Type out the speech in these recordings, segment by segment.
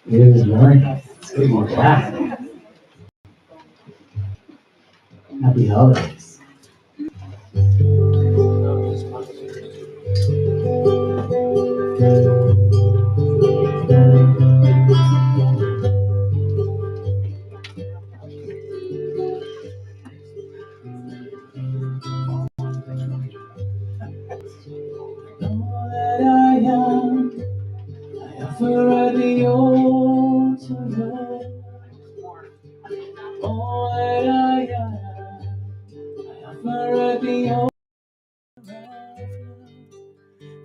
Good morning. It's good to be back. Happy holidays. All that I am, I offer at the altar. All that I am, I offer at the altar.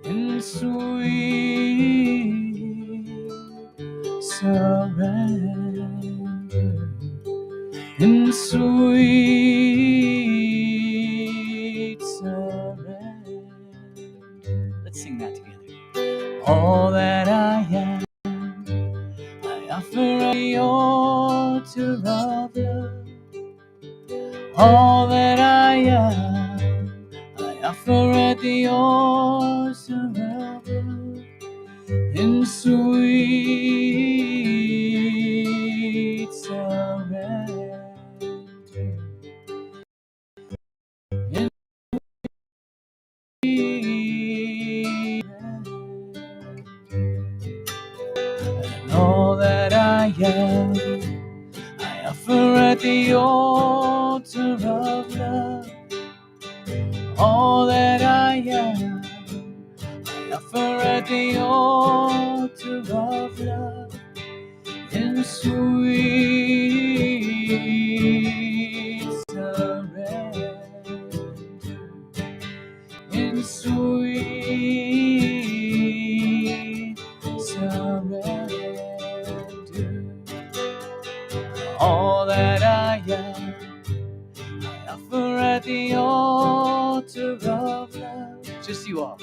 In sweet surrender, in sweet surrender. Let's sing that together. All that I am, I offer at the altar of love. All that I am, I offer at the altar of love. In sweet surrender, in sweet and all that I am, I offer at the altar of love. All that I am, I offer at the altar of love. In sweet surrender, in sweet surrender. All that I am, I offer at the altar of love. Just you all.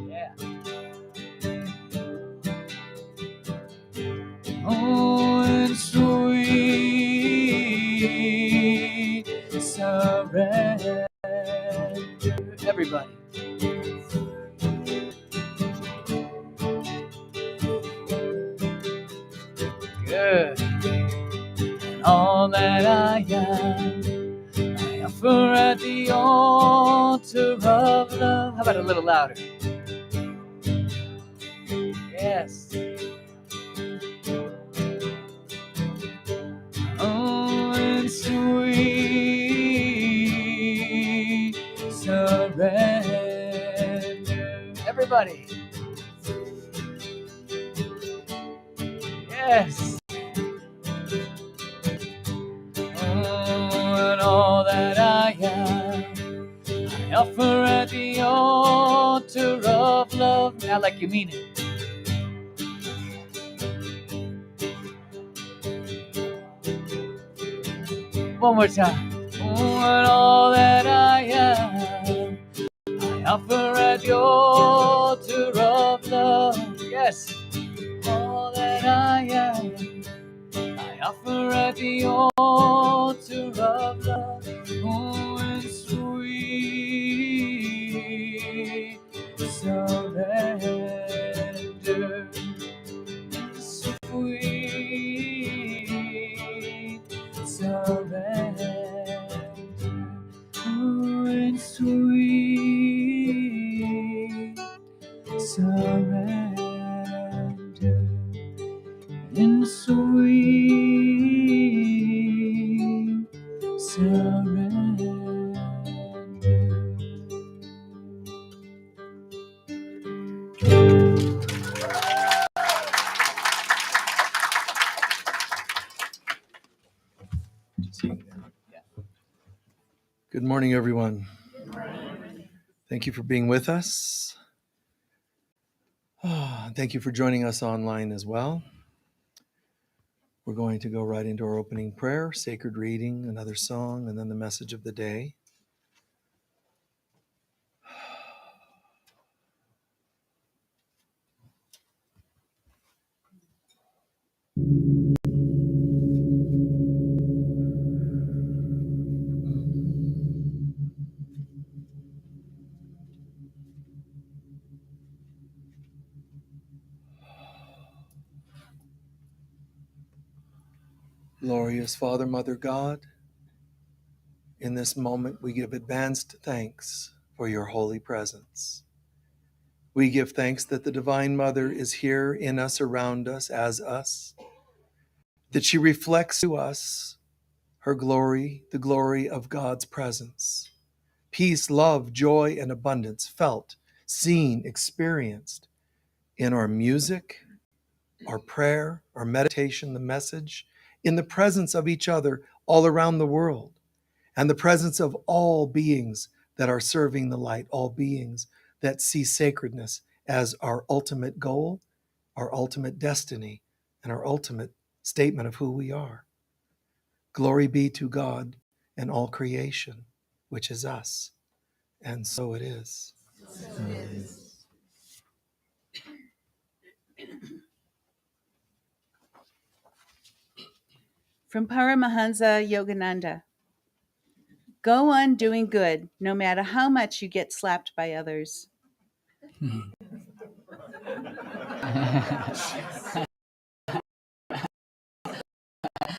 Yeah. Oh, in sweet surrender. Everybody. Good. And all that I am, I offer at the altar of love. How about a little louder? Yes. Oh, in sweet surrender. Everybody. Yes. Oh, and all that I am, I offer at the altar of love. Now like you mean it. One more time. Oh, and all that I am, I offer at the altar of love. Yes. All that I am, I offer at the altar of love. Oh, and sweet surrender, sweet surrender, oh, and sweet surrender, in sweet surrender. Good morning, everyone. Thank you for being with us. Thank you for joining us online as well. We're going to go right into our opening prayer, sacred reading, another song, and then the message of the day. Glorious Father, Mother God, in this moment we give advanced thanks for your holy presence. We give thanks that the Divine Mother is here in us, around us, as us, that she reflects to us her glory, the glory of God's presence. Peace, love, joy, and abundance felt, seen, experienced in our music, our prayer, our meditation, the message, in the presence of each other all around the world, and the presence of all beings that are serving the light, all beings that see sacredness as our ultimate goal, our ultimate destiny, and our ultimate statement of who we are. Glory be to God and all creation, which is us. And so it is. From Paramahansa Yogananda. Go on doing good, no matter how much you get slapped by others.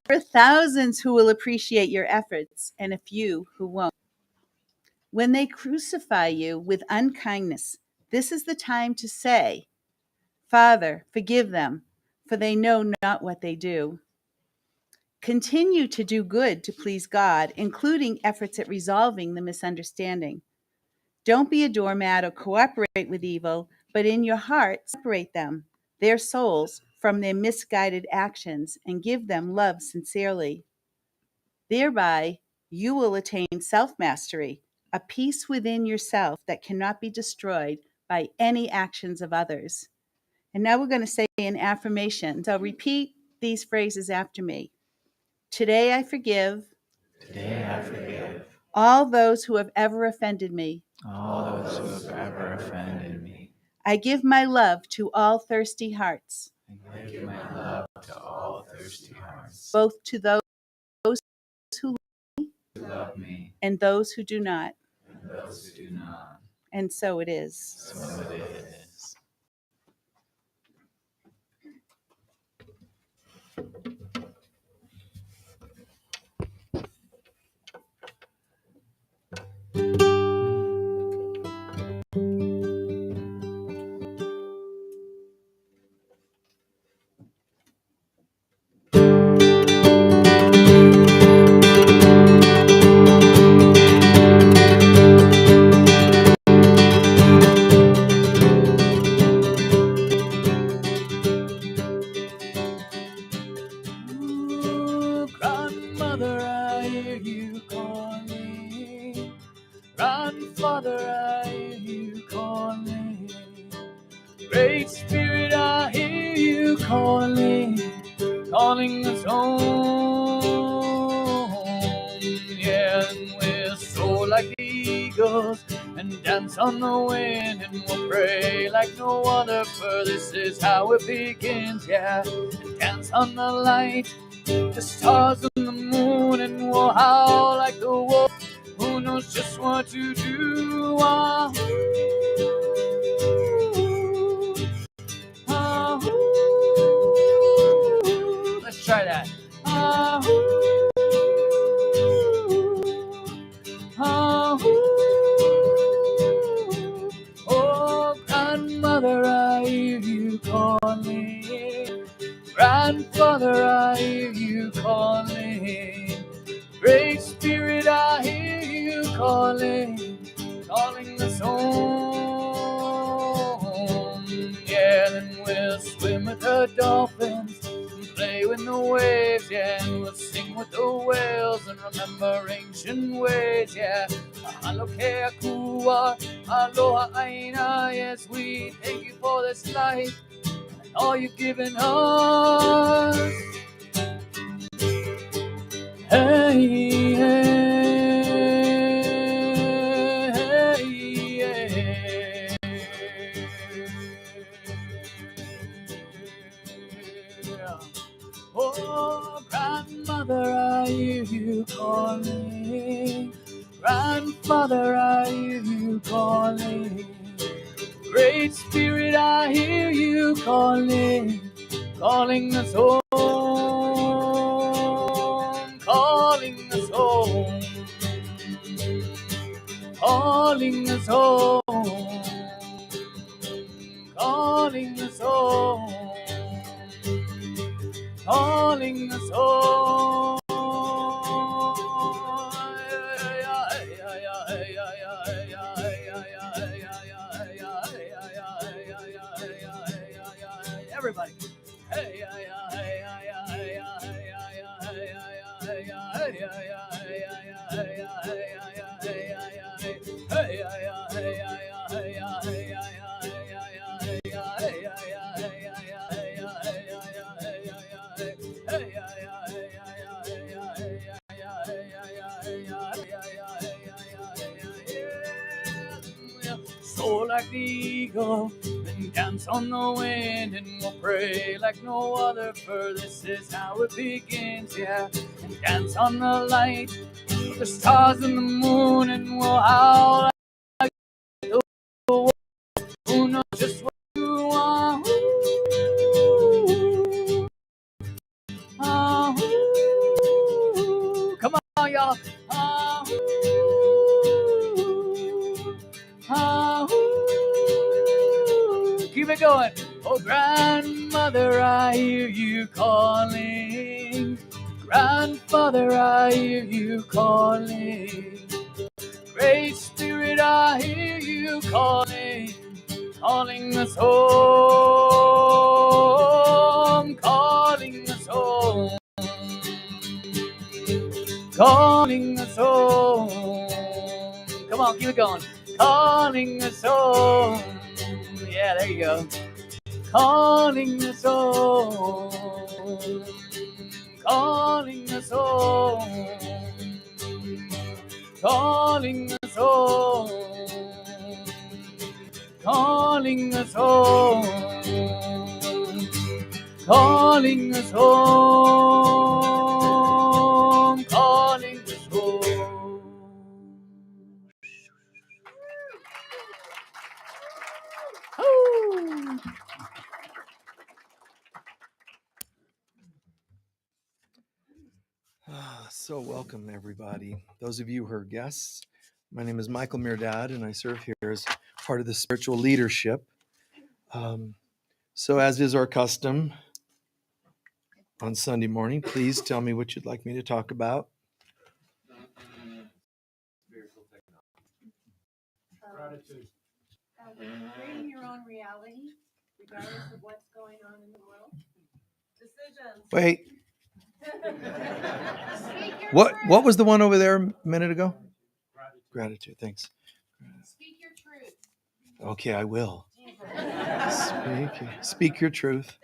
There are thousands who will appreciate your efforts and a few who won't. When they crucify you with unkindness, this is the time to say, Father, forgive them, for they know not what they do. Continue to do good to please God, including efforts at resolving the misunderstanding. Don't be a doormat or cooperate with evil, but in your heart separate them, their souls, from their misguided actions and give them love sincerely. Thereby, you will attain self-mastery, a peace within yourself that cannot be destroyed by any actions of others. And now we're going to say an affirmation. So repeat these phrases after me. Today I forgive. Today I forgive All those who have ever offended me. all those who have ever offended me. I give my love to all thirsty hearts, I give my love to all thirsty hearts, both to those who who love me and those who do not. and those who do not. And so it is. So it is. Ooh, grandmother, I hear you calling. Grandfather, I hear you calling. Great Spirit, I hear you calling, calling us home. Yeah, and we'll soar like the eagles and dance on the wind, and we'll pray like no other, for this is how it begins. Yeah, and dance on the light, the stars and the moon, and we'll howl like the wolf who knows just what to do. Ah, ah, let's try that. Ah, ah, oh, grandmother, I hear you calling. Grandfather, I hear you calling. Great Spirit, I hear you calling, calling us home. Yeah, then we'll swim with the dolphins and play with the waves. Yeah, and we'll sing with the whales and remember ancient ways. Yeah, mahalo ke akua, aloha aina. Yes, we thank you for this life and all you've given us. Hey, hey, hey, yeah. Oh, grandmother, I hear you calling. Grandfather, I hear you calling. Great Spirit, I hear you calling, calling us home. calling us home, calling us home, calling us home. Everybody. Hey, soar like the eagle and dance on the wind, and we'll pray like no other, for this is how it begins, yeah. And dance on the light, the stars and the moon, and we'll howl like the wolf who knows just what you want. Come on, y'all. Keep it going. Oh, grandmother, I hear you calling. Grandfather, I hear you calling. Great Spirit, I hear you calling. Calling us home. Calling us home. Calling us home. Come on, keep it going. Calling us home. Yeah, there you go. Calling us home. Calling us home. Calling us home. Calling us home. Calling us home. Calling us home. Woo! So welcome, everybody. Those of you who are guests, my name is Michael Mirdad, and I serve here as part of the spiritual leadership. So as is our custom on Sunday morning, please tell me what you'd like me to talk about. Gratitude. Creating your own reality, regardless of what's going on in the world. Decisions. Wait, Speak your what truth. was the one over there a minute ago? Gratitude, thanks. Speak your truth. Okay, I will. Speak your truth.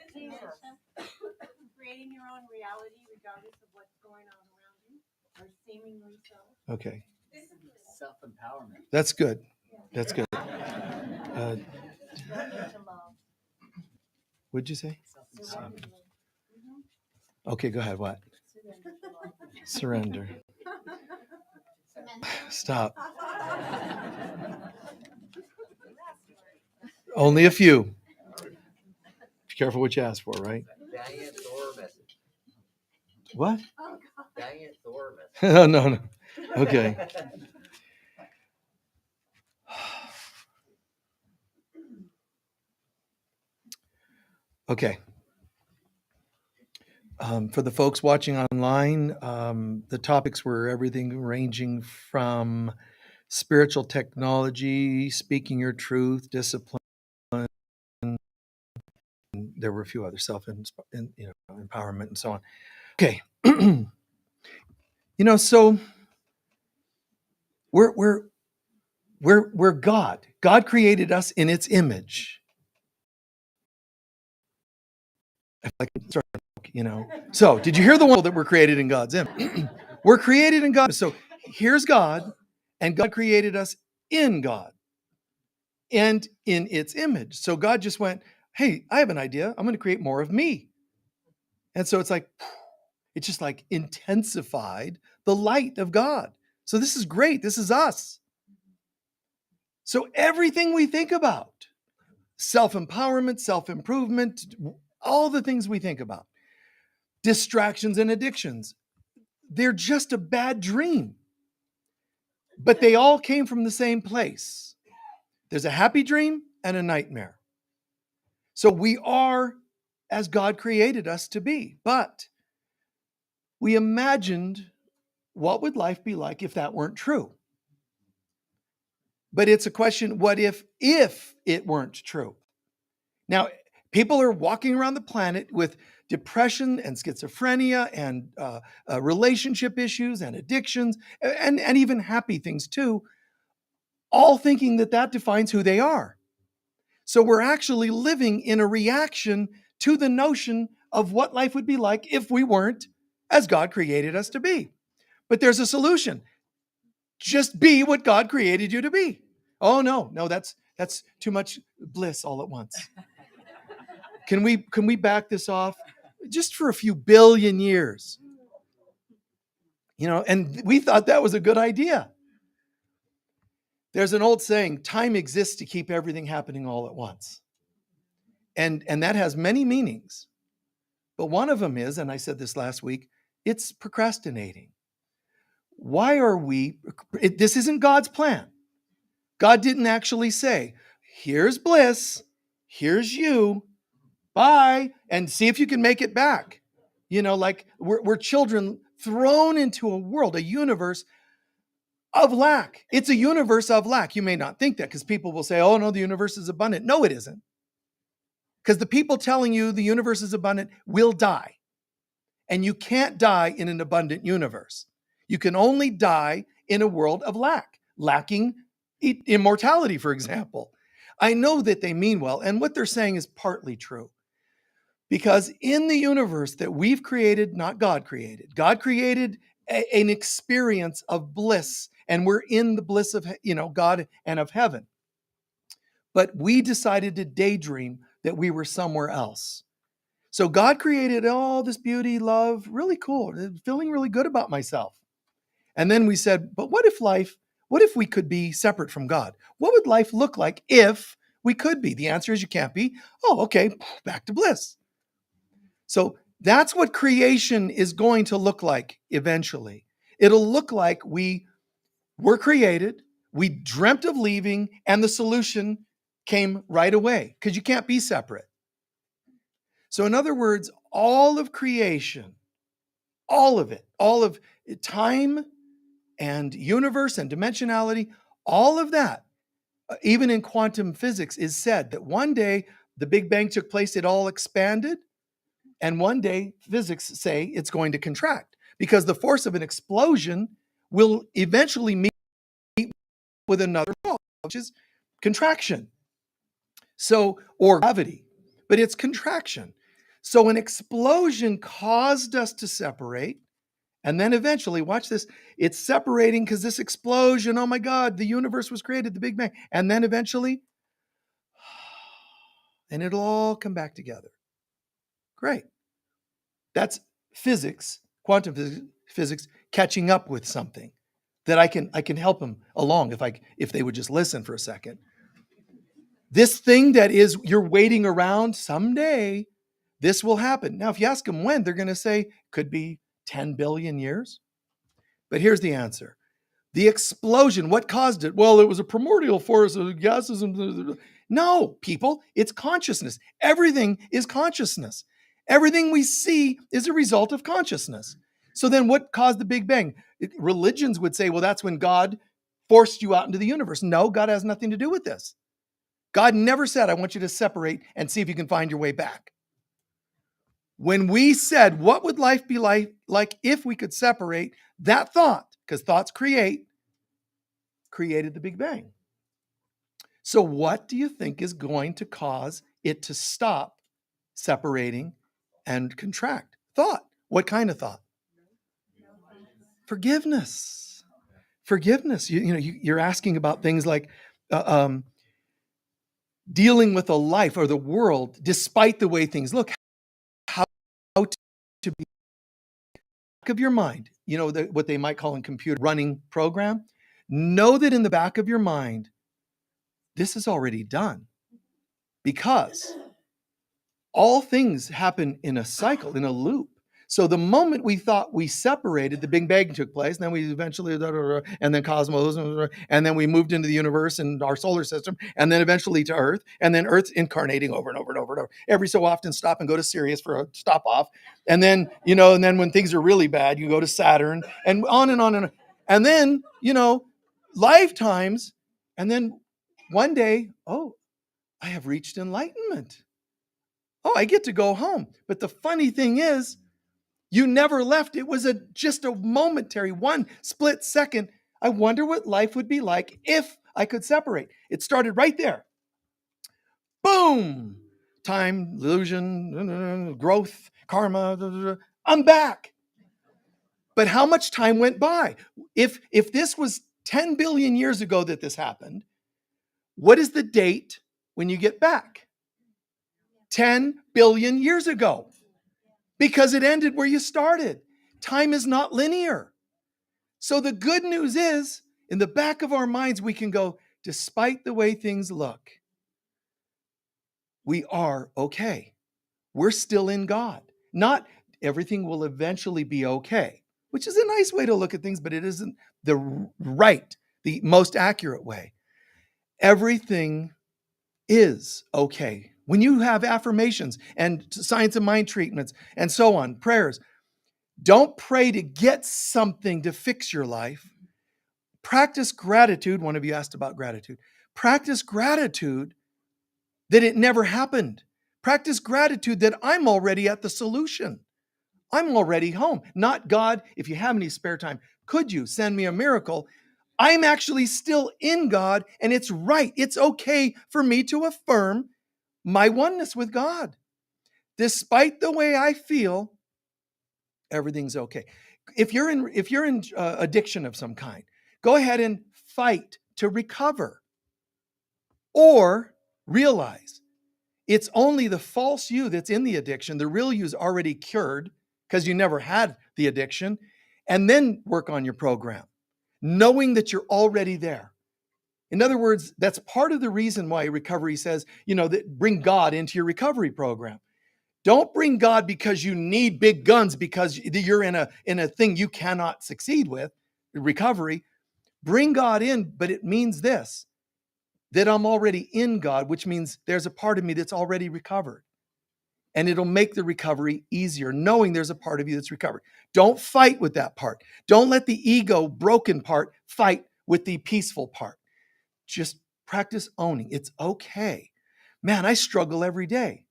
Creating your own reality, regardless of what's going on around you, or seemingly so. Okay, Self-empowerment. that's good. That's good. What'd you say? Okay, go ahead. What? Surrender. Stop. Only a few. Be careful what you ask for, right? Diane Thor message. What? Diane Thor message. Oh, no. Okay. Okay. For the folks watching online, the topics were everything ranging from spiritual technology, speaking your truth, discipline. There were a few other empowerment and so on. Okay. So we're God. God created us in its image. So did you hear the one that we're created in God's image? We're created in God. So here's God, and God created us in God and in its image. So God just went, hey, I have an idea. I'm going to create more of me. And so it's just like intensified the light of God. So this is great. This is us. So everything we think about, self-empowerment, self-improvement, all the things we think about, distractions and addictions, they're just a bad dream. but they all came from the same place. There's a happy dream and a nightmare. So we are as God created us to be. But we imagined what would life be like if that weren't true? But it's a question, what if it weren't true? Now, people are walking around the planet with depression and schizophrenia and relationship issues and addictions and even happy things too, all thinking that that defines who they are. So we're actually living in a reaction to the notion of what life would be like if we weren't as God created us to be. But there's a solution. Just be what God created you to be. Oh no, that's too much bliss all at once. Can we back this off just for a few billion years? And we thought that was a good idea. There's an old saying, time exists to keep everything happening all at once. And that has many meanings. But one of them is, and I said this last week, it's procrastinating. Why are this isn't God's plan. God didn't actually say, here's bliss, here's you, bye, and see if you can make it back. Like we're children thrown into a world, a universe of lack. It's a universe of lack. You may not think that because people will say, oh no, the universe is abundant. No, it isn't. Because the people telling you the universe is abundant will die. And you can't die in an abundant universe. You can only die in a world of lacking immortality, for example. I know that they mean well, and what they're saying is partly true. Because in the universe that we've created, not God created an experience of bliss, and we're in the bliss of God and of heaven. But we decided to daydream that we were somewhere else. So God created all this beauty, love, really cool, feeling really good about myself. And then we said, but what if we could be separate from God? What would life look like if we could be? The answer is you can't be. Oh, okay, back to bliss. So that's what creation is going to look like eventually. It'll look like we were created, we dreamt of leaving, and the solution came right away because you can't be separate. So in other words, all of creation, all of it, all of time and universe and dimensionality, all of that, even in quantum physics, is said that one day the Big Bang took place, it all expanded, and one day physics say it's going to contract because the force of an explosion will eventually meet with another law, which is contraction. So, or gravity, but it's contraction. So an explosion caused us to separate. And then eventually, watch this, it's separating because this explosion, oh my God, the universe was created, the Big Bang. And then eventually, and it'll all come back together. Great. That's physics, quantum physics, catching up with something that I can help them along if they would just listen for a second. This thing that is you're waiting around, someday this will happen. Now, if you ask them when, they're going to say could be 10 billion years. But here's the answer. The explosion, what caused it? Well, it was a primordial force of gases. No, people, it's consciousness. Everything is consciousness. Everything we see is a result of consciousness. So then what caused the Big Bang? Religions would say, well, that's when God forced you out into the universe. No, God has nothing to do with this. God never said, I want you to separate and see if you can find your way back. When we said, what would life be like if we could separate, that thought, because thoughts created the Big Bang. So what do you think is going to cause it to stop separating and contract? Thought. What kind of thought? Forgiveness. Forgiveness. You're asking about things like dealing with a life or the world despite the way things look. How to be back of your mind, what they might call in computer running program. Know that in the back of your mind, this is already done because all things happen in a cycle, in a loop. So the moment we thought we separated, the Big Bang took place, and then we eventually, and then cosmos, and then we moved into the universe and our solar system, and then eventually to Earth, and then Earth's incarnating over and over and over and over. Every so often, stop and go to Sirius for a stop off, and then and then when things are really bad, you go to Saturn, and on and on and on. And then lifetimes, and then one day, oh, I have reached enlightenment. Oh, I get to go home. But the funny thing is, you never left. It was just a momentary, one split second. I wonder what life would be like if I could separate. It started right there. Boom! Time, illusion, growth, karma. I'm back. But how much time went by? If this was 10 billion years ago that this happened, what is the date when you get back? 10 billion years ago. Because it ended where you started. Time is not linear. So the good news is, in the back of our minds, we can go, despite the way things look, we are okay. We're still in God. Not everything will eventually be okay, which is a nice way to look at things, but it isn't the most accurate way. Everything is okay. When you have affirmations and science of mind treatments and so on, prayers, don't pray to get something to fix your life. Practice gratitude. One of you asked about gratitude. Practice gratitude that it never happened. Practice gratitude that I'm already at the solution. I'm already home. Not God, if you have any spare time, could you send me a miracle? I'm actually still in God, and it's right. It's okay for me to affirm my oneness with God. Despite the way I feel, everything's okay. If you're in addiction of some kind, go ahead and fight to recover. Or realize it's only the false you that's in the addiction. The real you is already cured because you never had the addiction. And then work on your program, knowing that you're already there. In other words, that's part of the reason why recovery says, that bring God into your recovery program. Don't bring God because you need big guns, because you're in a thing you cannot succeed with, recovery. Bring God in, but it means this, that I'm already in God, which means there's a part of me that's already recovered. And it'll make the recovery easier, knowing there's a part of you that's recovered. Don't fight with that part. Don't let the ego broken part fight with the peaceful part. Just practice owning. It's okay. Man, I struggle every day.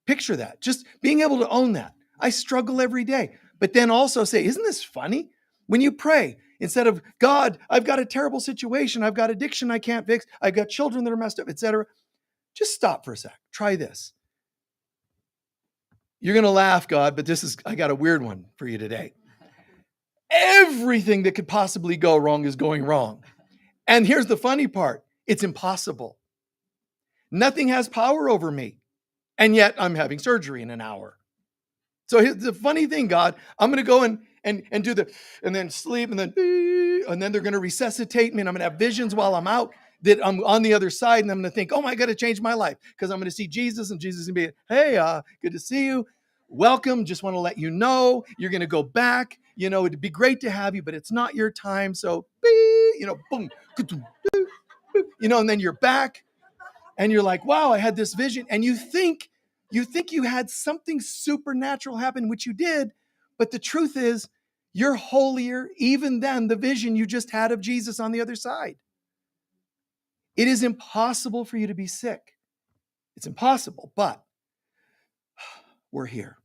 Picture that. Just being able to own that. I struggle every day. But then also say, isn't this funny? When you pray, instead of, God, I've got a terrible situation. I've got addiction I can't fix. I've got children that are messed up, etc. Just stop for a sec. Try this. You're going to laugh, God, but I got a weird one for you today. Everything that could possibly go wrong is going wrong. And here's the funny part. It's impossible. Nothing has power over me. And yet I'm having surgery in an hour. So here's the funny thing, God, I'm going to go and do and then sleep, and then they're going to resuscitate me, and I'm going to have visions while I'm out that I'm on the other side, and I'm going to think, oh, I got to change my life because I'm going to see Jesus, and Jesus is going to be, hey, good to see you. Welcome. Just want to let you know you're going to go back. It'd be great to have you, but it's not your time. So, boom, and then you're back. And you're like, wow, I had this vision. And you think you had something supernatural happen, which you did. But the truth is, you're holier even than the vision you just had of Jesus on the other side. It is impossible for you to be sick. It's impossible, but we're here.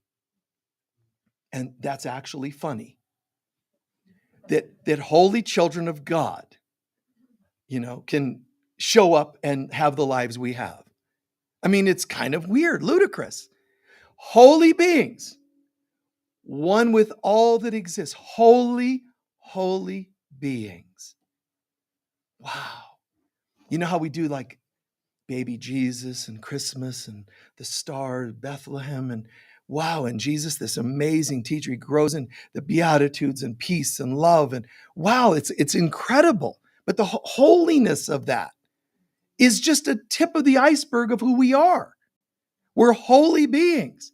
And that's actually funny. That holy children of God, can show up and have the lives we have. I mean, it's kind of weird, ludicrous. Holy beings, one with all that exists. Holy, holy beings. Wow. You know how we do like baby Jesus and Christmas and the star Bethlehem, and wow, and Jesus, this amazing teacher, he grows in the Beatitudes and peace and love, and wow, it's incredible. But the holiness of that is just a tip of the iceberg of who we are. We're holy beings.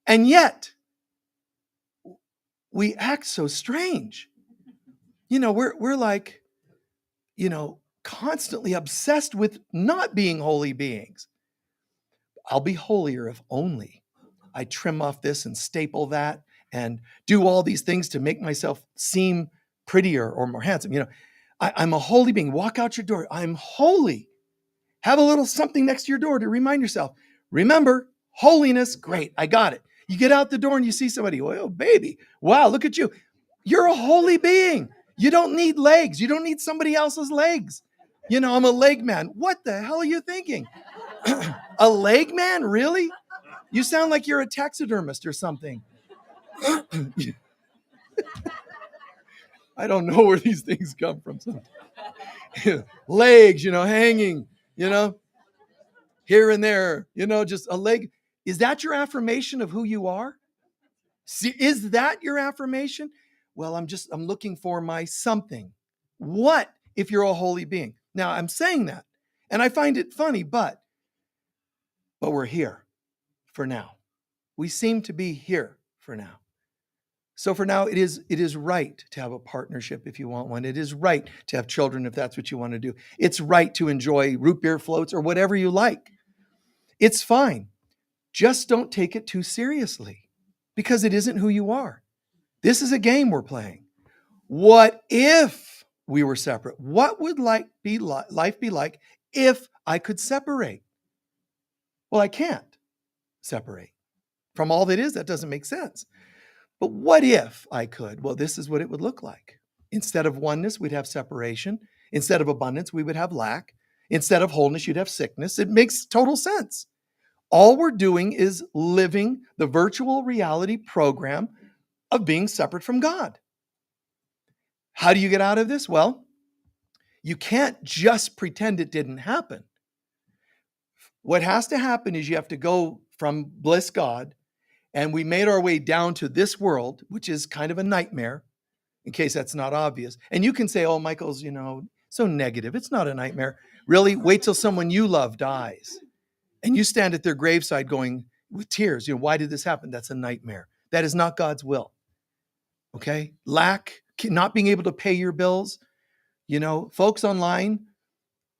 And yet, we act so strange. We're like, constantly obsessed with not being holy beings. I'll be holier if only I trim off this and staple that and do all these things to make myself seem prettier or more handsome. I'm a holy being. Walk out your door. I'm holy. Have a little something next to your door to remind yourself. Remember, holiness. Great. I got it. You get out the door and you see somebody. Oh, baby. Wow, look at you. You're a holy being. You don't need legs. You don't need somebody else's legs. I'm a leg man. What the hell are you thinking? A leg man? Really? You sound like you're a taxidermist or something. I don't know where these things come from. Legs, hanging, here and there, just a leg. Is that your affirmation of who you are? See, is that your affirmation? Well, I'm looking for my something. What if you're a holy being? Now, I'm saying that, and I find it funny, but we're here for now. We seem to be here for now. So for now, it is right to have a partnership if you want one. It is right to have children if that's what you want to do. It's right to enjoy root beer floats or whatever you like. It's fine. Just don't take it too seriously because it isn't who you are. This is a game we're playing. What if we were separate? What would life be like if I could separate? Well, I can't separate. From all that is, that doesn't make sense. But what if I could? Well, this is what it would look like. Instead of oneness, we'd have separation. Instead of abundance, we would have lack. Instead of wholeness, you'd have sickness. It makes total sense. All we're doing is living the virtual reality program of being separate from God. How do you get out of this? Well, you can't just pretend it didn't happen. What has to happen is you have to go from bliss God, and we made our way down to this world, which is kind of a nightmare, in case that's not obvious. And you can say, oh, Michael's, so negative. It's not a nightmare. Really? Wait till someone you love dies. And you stand at their graveside going with tears, why did this happen? That's a nightmare. That is not God's will. Okay? Lack, not being able to pay your bills, folks online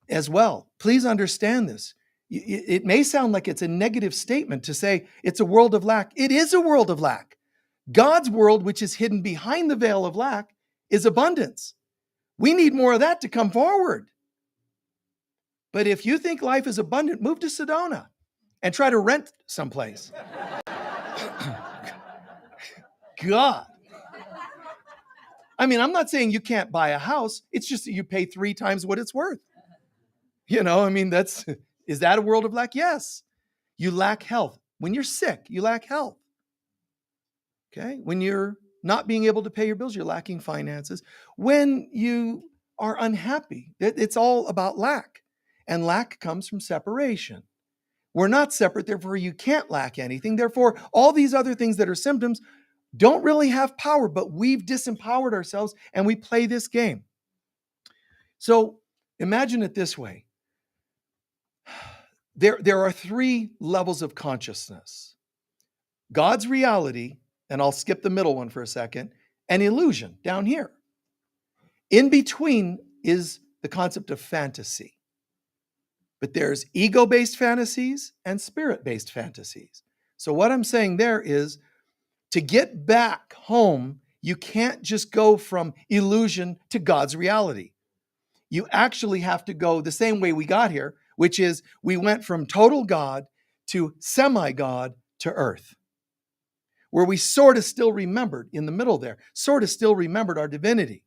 as well. Please understand this. It may sound like it's a negative statement to say it's a world of lack. It is a world of lack. God's world, which is hidden behind the veil of lack, is abundance. We need more of that to come forward. But if you think life is abundant, move to Sedona and try to rent someplace. God. I mean, I'm not saying you can't buy a house. It's just that you pay 3 times what it's worth. Is that a world of lack? Yes. You lack health. When you're sick, you lack health. Okay? When you're not being able to pay your bills, you're lacking finances. When you are unhappy, it's all about lack. And lack comes from separation. We're not separate, therefore you can't lack anything. Therefore, all these other things that are symptoms don't really have power, but we've disempowered ourselves and we play this game. So imagine it this way. There are 3 levels of consciousness. God's reality, and I'll skip the middle one for a second, and illusion down here. In between is the concept of fantasy. But there's ego-based fantasies and spirit-based fantasies. So what I'm saying there is to get back home, you can't just go from illusion to God's reality. You actually have to go the same way we got here, which is we went from total God to semi-God to earth, where we sort of still remembered in the middle there, sort of still remembered our divinity.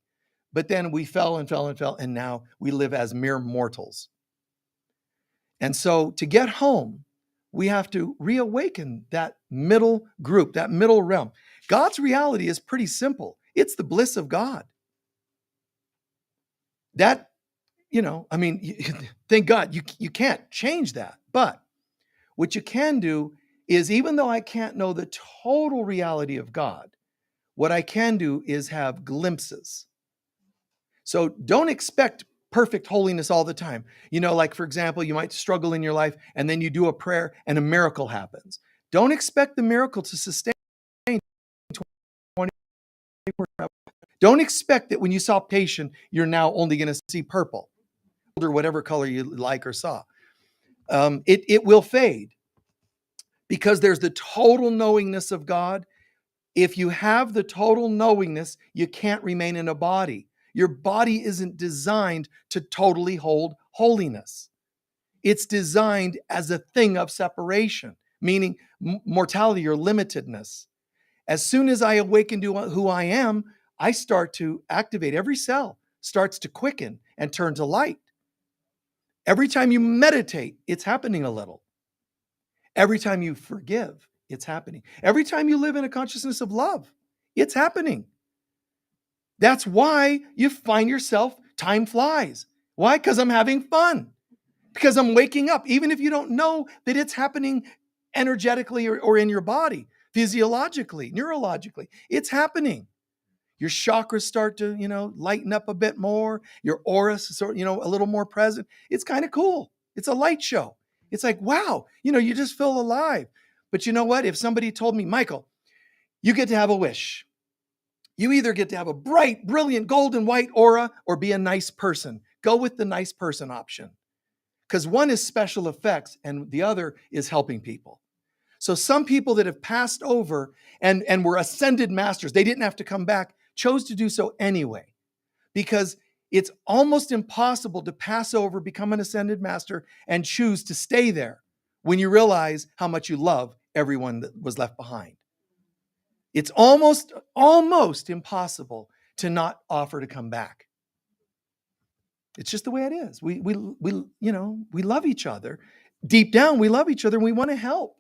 But then we fell and fell and fell, and now we live as mere mortals. And so to get home, we have to reawaken that middle group, that middle realm. God's reality is pretty simple. It's the bliss of God. That, thank God, you can't change that. But what you can do is, even though I can't know the total reality of God, what I can do is have glimpses. So don't expect perfect holiness all the time. Like, for example, you might struggle in your life and then you do a prayer and a miracle happens. Don't expect the miracle to sustain Don't expect that when you saw patient, you're now only going to see purple or whatever color you like or saw. It will fade because there's the total knowingness of God. If you have the total knowingness, you can't remain in a body. Your body isn't designed to totally hold holiness. It's designed as a thing of separation, meaning mortality or limitedness. As soon as I awaken to who I am, I start to activate. Every cell starts to quicken and turn to light. Every time you meditate, it's happening a little. Every time you forgive, it's happening. Every time you live in a consciousness of love, it's happening. That's why you find yourself, time flies. Why? Because I'm having fun. Because I'm waking up, even if you don't know that it's happening energetically or in your body, physiologically, neurologically, it's happening. Your chakras start to, lighten up a bit more. Your aura sort, a little more present. It's kind of cool. It's a light show. It's like, wow, you just feel alive. But you know what? If somebody told me, Michael, you get to have a wish. You either get to have a bright, brilliant, golden white aura or be a nice person. Go with the nice person option. Because one is special effects and the other is helping people. So some people that have passed over and were ascended masters, they didn't have to come back, chose to do so anyway. Because it's almost impossible to pass over, become an ascended master, and choose to stay there when you realize how much you love everyone that was left behind. It's almost impossible to not offer to come back. It's just the way it is. We love each other. Deep down, we love each other and we want to help.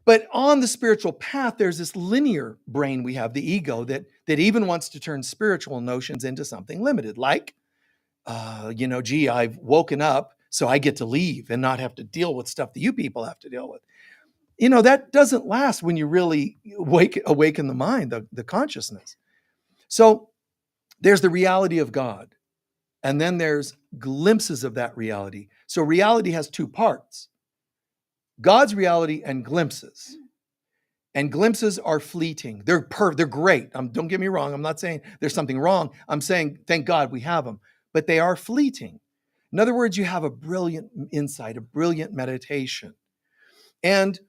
But on the spiritual path, there's this linear brain we have, the ego, that even wants to turn spiritual notions into something limited. Like, I've woken up, so I get to leave and not have to deal with stuff that you people have to deal with. That doesn't last when you really awaken the mind, the consciousness. So there's the reality of God. And then there's glimpses of that reality. So reality has two parts: God's reality and glimpses. And glimpses are fleeting. They're great. Don't get me wrong. I'm not saying there's something wrong. I'm saying, thank God we have them. But they are fleeting. In other words, you have a brilliant insight, a brilliant meditation. And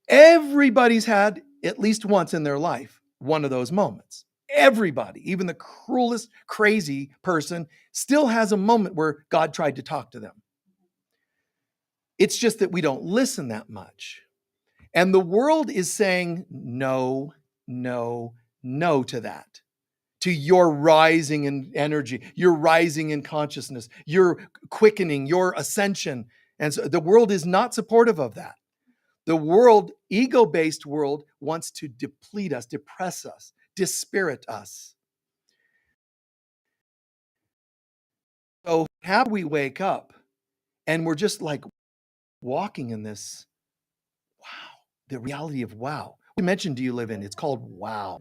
everybody's had at least once in their life one of those moments. Everybody, even the cruelest, crazy person, still has a moment where God tried to talk to them. It's just that we don't listen that much. And the world is saying no, no, no to that, to your rising in energy, your rising in consciousness, your quickening, your ascension. And so the world is not supportive of that. The world, ego-based world, wants to deplete us, depress us, dispirit us. So how do we wake up and we're just like walking in this, wow, the reality of wow. What dimension do you live in? It's called wow.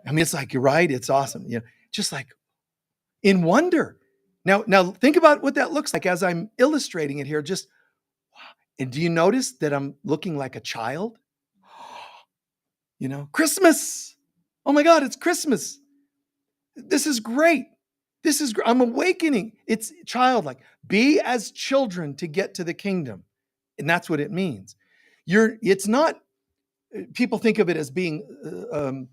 I mean, it's like, you're right, it's awesome. Just like in wonder. Now think about what that looks like as I'm illustrating it here. Just wow. And do you notice that I'm looking like a child? Christmas. Oh my God, it's Christmas. This is great. I'm awakening. It's childlike. Be as children to get to the kingdom. And that's what it means. It's not, people think of it as being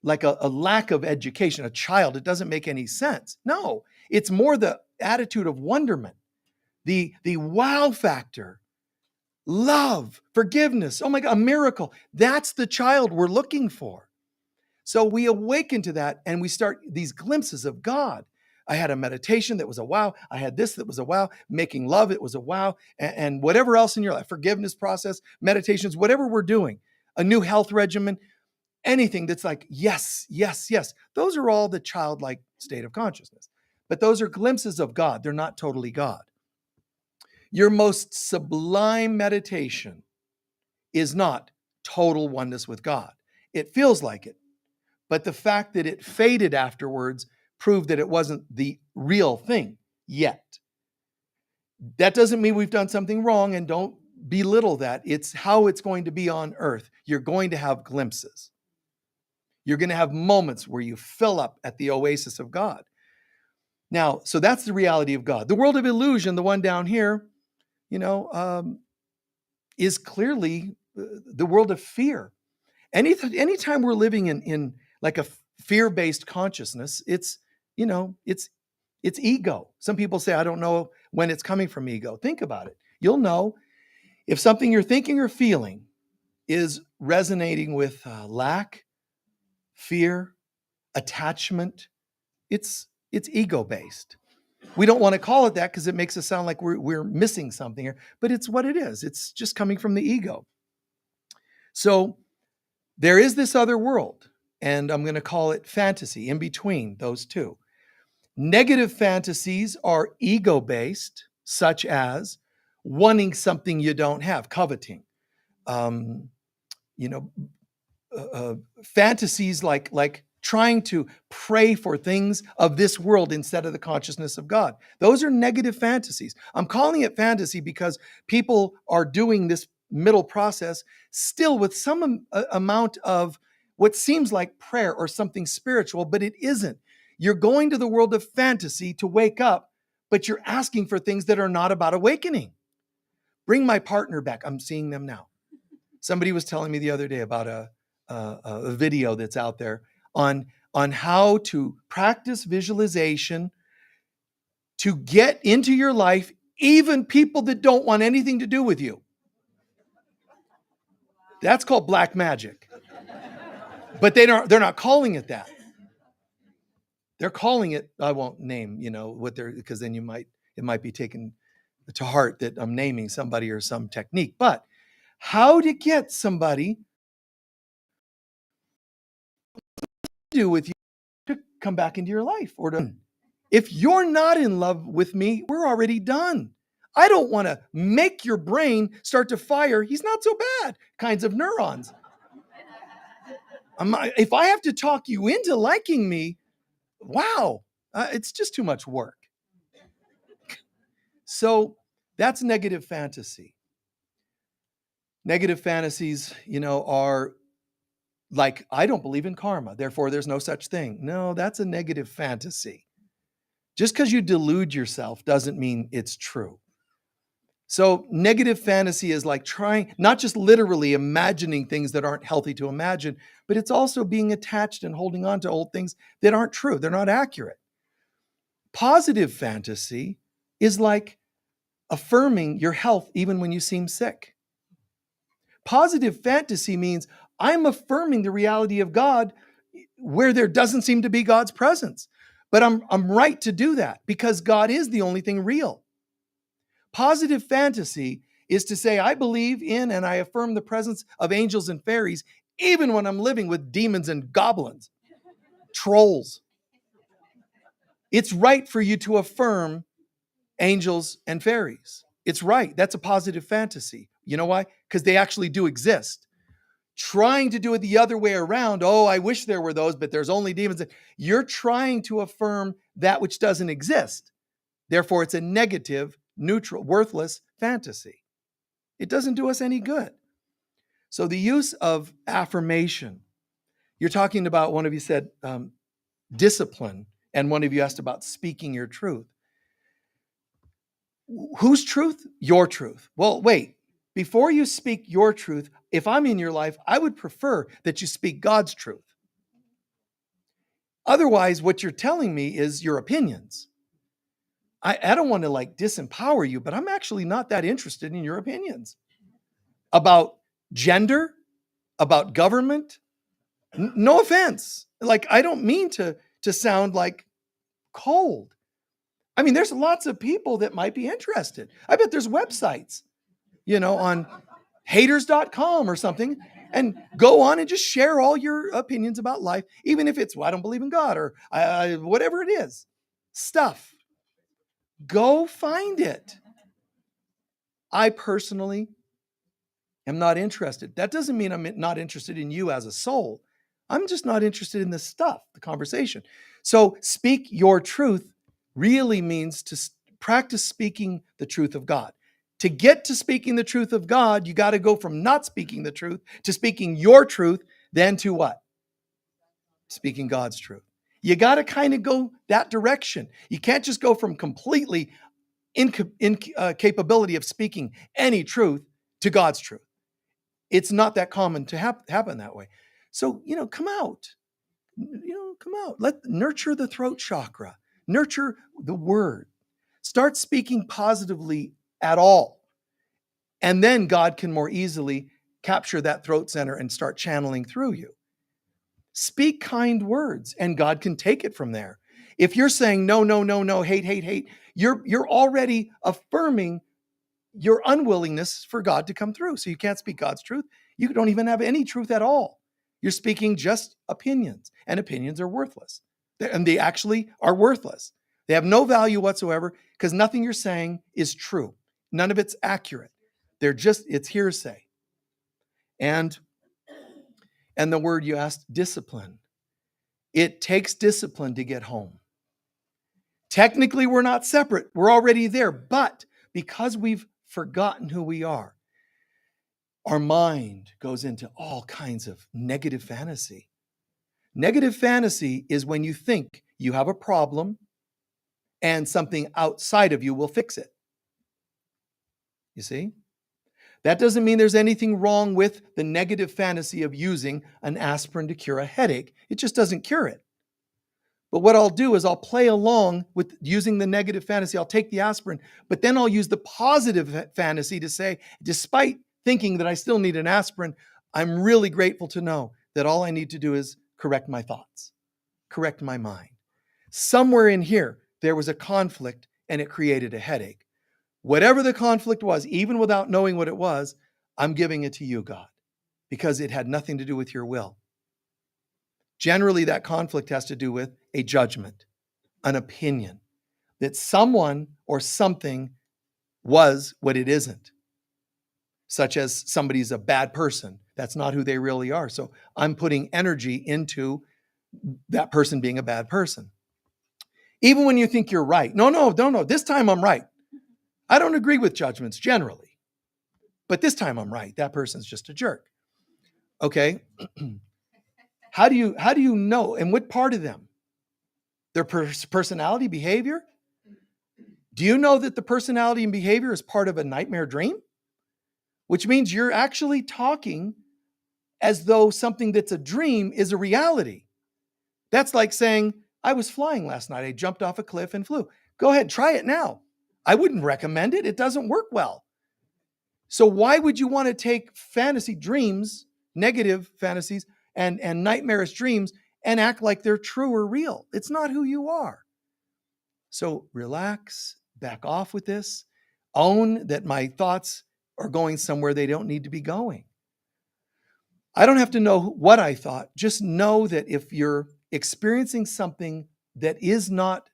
like a lack of education, a child. It doesn't make any sense. No, it's more the attitude of wonderment, the wow factor, love, forgiveness. Oh my God, a miracle. That's the child we're looking for. So we awaken to that and we start these glimpses of God. I had a meditation that was a wow. I had this that was a wow. Making love, it was a wow. And whatever else in your life, forgiveness process, meditations, whatever we're doing, a new health regimen, anything that's like, yes, yes, yes. Those are all the childlike state of consciousness. But those are glimpses of God. They're not totally God. Your most sublime meditation is not total oneness with God. It feels like it. But the fact that it faded afterwards proved that it wasn't the real thing yet. That doesn't mean we've done something wrong, and don't belittle that. It's how it's going to be on earth. You're going to have glimpses. You're going to have moments where you fill up at the oasis of God. Now, so that's the reality of God. The world of illusion, the one down here, is clearly the world of fear. Anytime we're living in like a fear-based consciousness, it's ego. Some people say, I don't know when it's coming from ego. Think about it. You'll know if something you're thinking or feeling is resonating with lack, fear, attachment. It's ego-based. We don't want to call it that because it makes us sound like we're missing something here, but it's what it is. It's just coming from the ego. So there is this other world, and I'm going to call it fantasy in between those two. Negative fantasies are ego-based, such as wanting something you don't have, coveting. Fantasies like trying to pray for things of this world instead of the consciousness of God. Those are negative fantasies. I'm calling it fantasy because people are doing this middle process still with some amount of what seems like prayer or something spiritual, but it isn't. You're going to the world of fantasy to wake up, but you're asking for things that are not about awakening. Bring my partner back. I'm seeing them now. Somebody was telling me the other day about a video that's out there on how to practice visualization to get into your life, even people that don't want anything to do with you. That's called black magic. But they're not calling it that. They're calling it, I won't name, what they're, because then it might be taken to heart that I'm naming somebody or some technique. But how to get somebody to do with you to come back into your life or to, if you're not in love with me, we're already done. I don't want to make your brain start to fire, he's not so bad, kinds of neurons. If I have to talk you into liking me, wow, it's just too much work. So that's negative fantasy. Negative fantasies, are like, I don't believe in karma, therefore there's no such thing. No, that's a negative fantasy. Just because you delude yourself doesn't mean it's true. So negative fantasy is like trying, not just literally imagining things that aren't healthy to imagine, but it's also being attached and holding on to old things that aren't true. They're not accurate. Positive fantasy is like affirming your health even when you seem sick. Positive fantasy means I'm affirming the reality of God where there doesn't seem to be God's presence. But I'm right to do that because God is the only thing real. Positive fantasy is to say, I believe in and I affirm the presence of angels and fairies, even when I'm living with demons and goblins, trolls. It's right for you to affirm angels and fairies. It's right. That's a positive fantasy. You know why? Because they actually do exist. Trying to do it the other way around, oh, I wish there were those, but there's only demons. You're trying to affirm that which doesn't exist. Therefore, it's a negative, neutral, worthless fantasy. It doesn't do us any good. So the use of affirmation, you're talking about, one of you said discipline, and one of you asked about speaking your truth. Whose truth? Your truth. Well, wait. Before you speak your truth, if I'm in your life, I would prefer that you speak God's truth. Otherwise, what you're telling me is your opinions. I don't want to disempower you, but I'm actually not that interested in your opinions about gender, about government. No offense. I don't mean to sound like cold. I mean, there's lots of people that might be interested. I bet there's websites, on haters.com or something, and go on and just share all your opinions about life, even if it's, well, I don't believe in God or whatever it is. Stuff. Go find it. I personally am not interested. That doesn't mean I'm not interested in you as a soul. I'm just not interested in this stuff, the conversation. So speak your truth really means to practice speaking the truth of God. To get to speaking the truth of God, you got to go from not speaking the truth to speaking your truth, then to what? speaking God's truth. You got to kind of go that direction. You can't just go from completely incapability of speaking any truth to God's truth. It's not that common to happen that way. So, come out. Come out. Nurture the throat chakra. Nurture the word. Start speaking positively at all. And then God can more easily capture that throat center and start channeling through you. Speak kind words, and God can take it from there. If you're saying no, no, no, no, hate, hate, hate, you're already affirming your unwillingness for God to come through. So you can't speak God's truth. You don't even have any truth at all. You're speaking just opinions, and opinions are worthless. And they actually are worthless. They have no value whatsoever because nothing you're saying is true. None of it's accurate. It's hearsay. And the word you asked, discipline. It takes discipline to get home. Technically, we're not separate. We're already there. But because we've forgotten who we are, our mind goes into all kinds of negative fantasy. Negative fantasy is when you think you have a problem and something outside of you will fix it. You see? That doesn't mean there's anything wrong with the negative fantasy of using an aspirin to cure a headache. It just doesn't cure it. But what I'll do is I'll play along with using the negative fantasy. I'll take the aspirin, but then I'll use the positive fantasy to say, despite thinking that I still need an aspirin, I'm really grateful to know that all I need to do is correct my thoughts, correct my mind. Somewhere in here, there was a conflict and it created a headache. Whatever the conflict was, even without knowing what it was, I'm giving it to you, God, because it had nothing to do with your will. Generally, that conflict has to do with a judgment, an opinion, that someone or something was what it isn't, such as somebody's a bad person. That's not who they really are. So I'm putting energy into that person being a bad person. Even when you think you're right. No, this time I'm right. I don't agree with judgments generally, but this time I'm right. That person's just a jerk. Okay. How do you know? And what part of them? Their personality, behavior? Do you know that the personality and behavior is part of a nightmare dream? Which means you're actually talking as though something that's a dream is a reality. That's like saying, I was flying last night. I jumped off a cliff and flew. Go ahead, try it now. I wouldn't recommend it. It doesn't work well. So why would you want to take fantasy dreams, negative fantasies, and nightmarish dreams and act like they're true or real? It's not who you are. So relax, back off with this. Own that my thoughts are going somewhere they don't need to be going. I don't have to know what I thought. Just know that if you're experiencing something that is not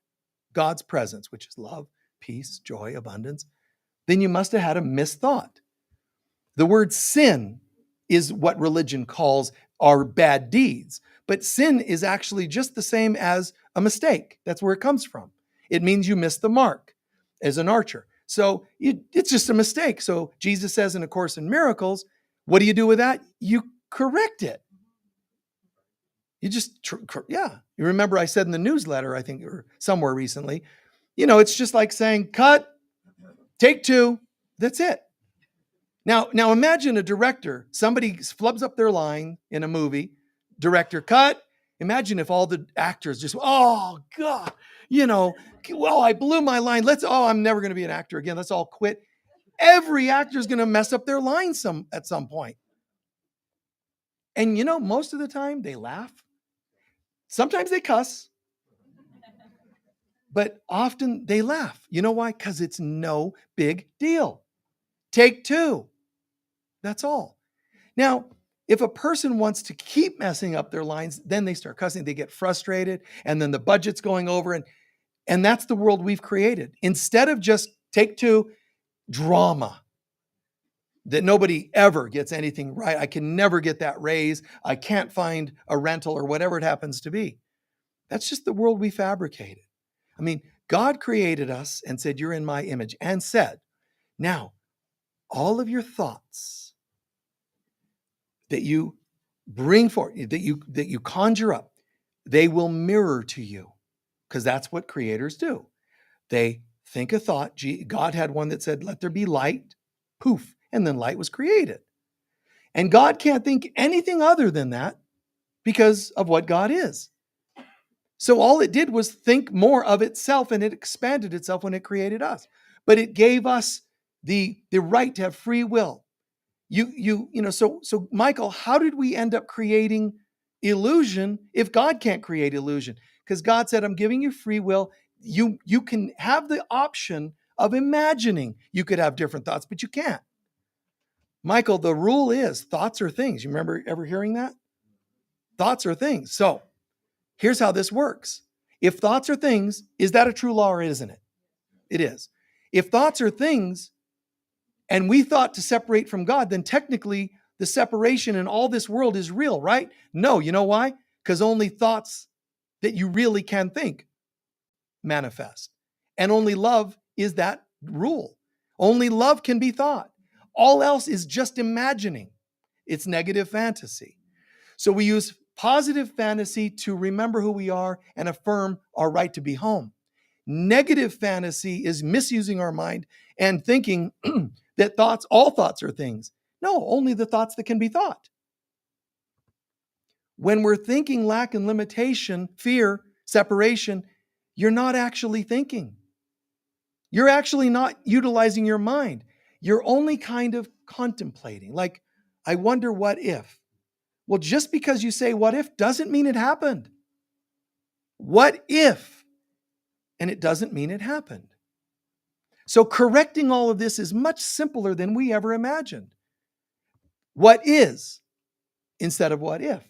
God's presence, which is love, peace, joy, abundance, then you must have had a misthought. The word sin is what religion calls our bad deeds. But sin is actually just the same as a mistake. That's where it comes from. It means you missed the mark as an archer. So it's just a mistake. So Jesus says in A Course in Miracles, what do you do with that? You correct it. You just, You remember I said in the newsletter, I think, or somewhere recently, it's just like saying, cut, take two, that's it. Now imagine a director, somebody flubs up their line in a movie, director, cut. Imagine if all the actors just, oh God, I blew my line. I'm never going to be an actor again. Let's all quit. Every actor is going to mess up their line at some point. And most of the time they laugh. Sometimes they cuss, but often they laugh. You know why? Because it's no big deal. Take two. That's all. Now, if a person wants to keep messing up their lines, then they start cussing, they get frustrated, and then the budget's going over, and that's the world we've created. Instead of just take two, drama, that nobody ever gets anything right. I can never get that raise. I can't find a rental or whatever it happens to be. That's just the world we fabricated. I mean, God created us and said, you're in my image, and said, now, all of your thoughts that you bring forth, that you conjure up, they will mirror to you, because that's what creators do. They think a thought. God had one that said, let there be light, poof, and then light was created. And God can't think anything other than that because of what God is. So all it did was think more of itself, and it expanded itself when it created us. But it gave us the right to have free will. So Michael, how did we end up creating illusion if God can't create illusion? Because God said, I'm giving you free will. You can have the option of imagining you could have different thoughts, but you can't. Michael, the rule is thoughts are things. You remember ever hearing that? Thoughts are things. So here's how this works. If thoughts are things, is that a true law or isn't it? It is. If thoughts are things and we thought to separate from God, then technically the separation in all this world is real, right? No, you know why? Because only thoughts that you really can think manifest. And only love is that rule. Only love can be thought. All else is just imagining. It's negative fantasy. So we use positive fantasy to remember who we are and affirm our right to be home. Negative fantasy is misusing our mind and thinking that all thoughts are things. No, only the thoughts that can be thought. When we're thinking lack and limitation, fear, separation, you're not actually thinking. You're actually not utilizing your mind. You're only kind of contemplating. Like, I wonder what if. Well, just because you say what if doesn't mean it happened. What if? And it doesn't mean it happened. So correcting all of this is much simpler than we ever imagined. What is instead of what if?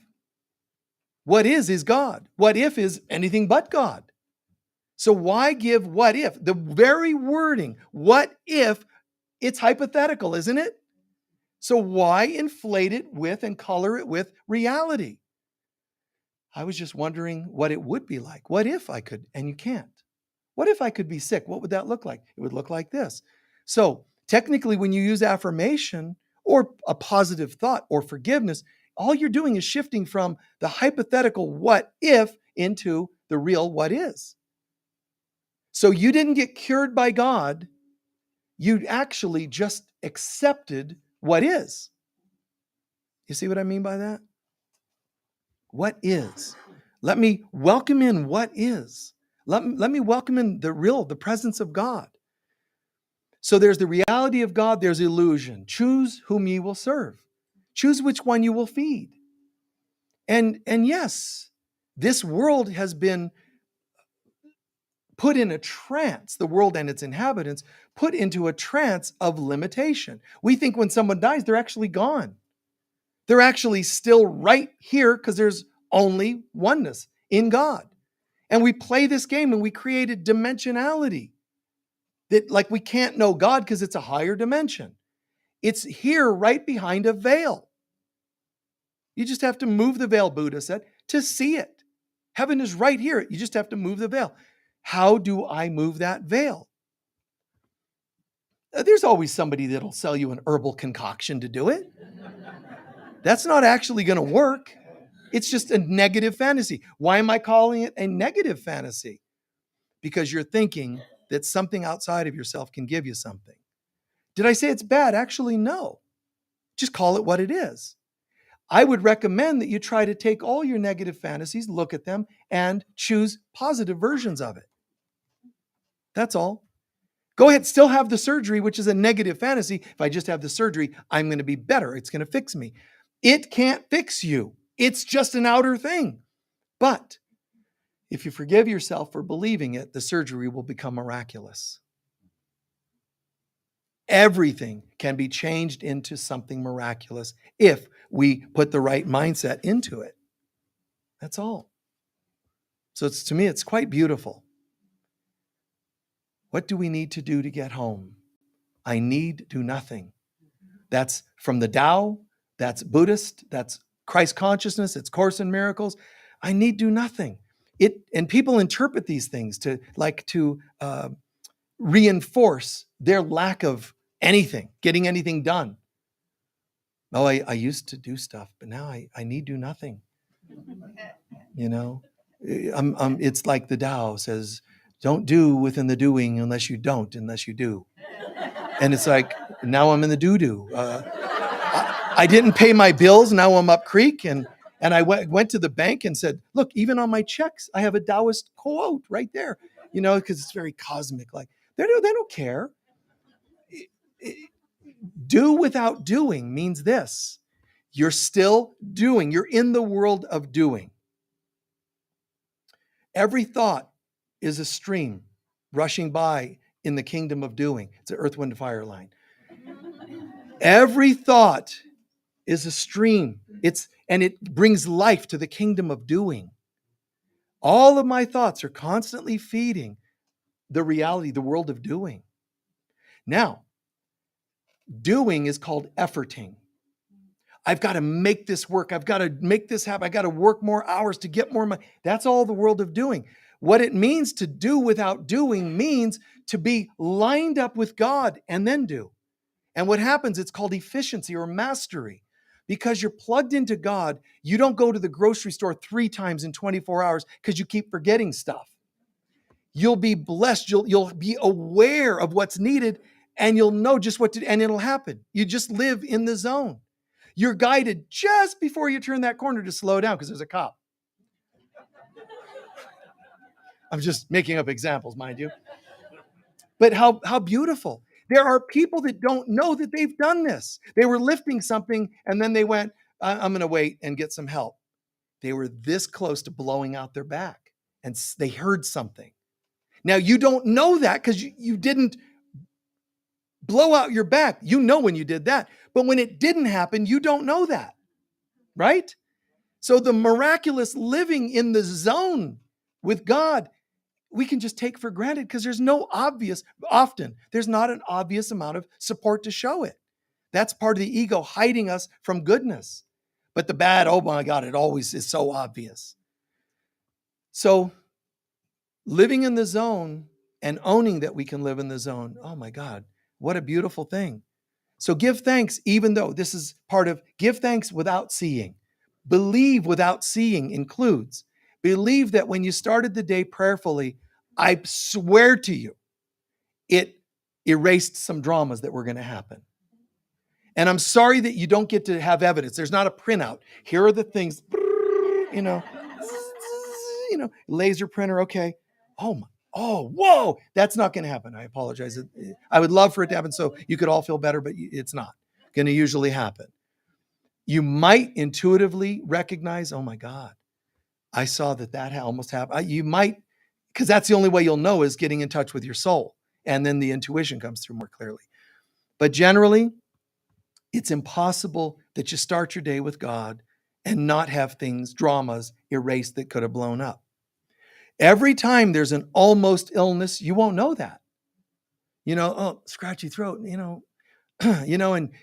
What is God. What if is anything but God. So why give what if? The very wording, what if, it's hypothetical, isn't it? So why inflate it with and color it with reality? I was just wondering what it would be like. What if I could, and you can't? What if I could be sick? What would that look like? It would look like this. So technically, when you use affirmation or a positive thought or forgiveness, all you're doing is shifting from the hypothetical what if into the real what is. So you didn't get cured by God. You actually just accepted what is. You see what I mean by that? What is? Let me welcome in what is. Let me welcome in the presence of God. So there's the reality of God, there's illusion. Choose whom ye will serve. Choose which one you will feed. And yes, this world has been put in a trance, the world and its inhabitants, put into a trance of limitation. We think when someone dies, they're actually gone. They're actually still right here because there's only oneness in God. And we play this game and we created dimensionality that like we can't know God because it's a higher dimension. It's here right behind a veil. You just have to move the veil, Buddha said, to see it. Heaven is right here. You just have to move the veil. How do I move that veil? There's always somebody that'll sell you an herbal concoction to do it. That's not actually going to work. It's just a negative fantasy. Why am I calling it a negative fantasy? Because you're thinking that something outside of yourself can give you something. Did I say it's bad? Actually, no. Just call it what it is. I would recommend that you try to take all your negative fantasies, look at them, and choose positive versions of it. That's all. Go ahead, still have the surgery, which is a negative fantasy. If I just have the surgery, I'm going to be better. It's going to fix me. It can't fix you. It's just an outer thing. But if you forgive yourself for believing it, the surgery will become miraculous. Everything can be changed into something miraculous if we put the right mindset into it. That's all. So to me, it's quite beautiful. What do we need to do to get home? I need do nothing. That's from the Tao, that's Buddhist, that's Christ consciousness, it's Course in Miracles. I need do nothing. And people interpret these things to reinforce their lack of anything, getting anything done. Oh, I used to do stuff, but now I need do nothing. You know, It's like the Tao says, don't do within the doing unless you don't, unless you do. And it's like, now I'm in the doo-doo. I didn't pay my bills. Now I'm up creek. And I went to the bank and said, look, even on my checks, I have a Taoist quote right there, because it's very cosmic. Like they don't care. Do without doing means this. You're still doing. You're in the world of doing. Every thought is a stream rushing by in the kingdom of doing. It's an earth, wind, fire line. Every thought is a stream. And it brings life to the kingdom of doing. All of my thoughts are constantly feeding the reality, the world of doing. Now, doing is called efforting. I've got to make this work. I've got to make this happen. I got to work more hours to get more money. That's all the world of doing. What it means to do without doing means to be lined up with God and then do. And what happens, it's called efficiency or mastery. Because you're plugged into God, you don't go to the grocery store 3 times in 24 hours because you keep forgetting stuff. You'll be blessed. You'll be aware of what's needed, and you'll know just what to do, and it'll happen. You just live in the zone. You're guided just before you turn that corner to slow down because there's a cop. I'm just making up examples, mind you. But how beautiful. There are people that don't know that they've done this. They were lifting something and then they went, I'm going to wait and get some help. They were this close to blowing out their back and they heard something. Now, you don't know that because you didn't blow out your back. You know when you did that. But when it didn't happen, you don't know that, right? So the miraculous living in the zone with God, we can just take for granted because there's not an obvious amount of support to show it. That's part of the ego hiding us from goodness. But the bad, oh my God, it always is so obvious. So living in the zone and owning that we can live in the zone, oh my God, what a beautiful thing. So give thanks, even though this is part of give thanks without seeing. Believe without seeing includes believe that when you started the day prayerfully, I swear to you, it erased some dramas that were going to happen. And I'm sorry that you don't get to have evidence. There's not a printout. Here are the things, laser printer. Okay. Whoa, that's not going to happen. I apologize. I would love for it to happen so you could all feel better, but it's not going to usually happen. You might intuitively recognize, oh my God, I saw that almost happened. You might, because that's the only way you'll know is getting in touch with your soul. And then the intuition comes through more clearly. But generally, it's impossible that you start your day with God and not have dramas erased that could have blown up. Every time there's an almost illness, you won't know that. Scratchy throat, and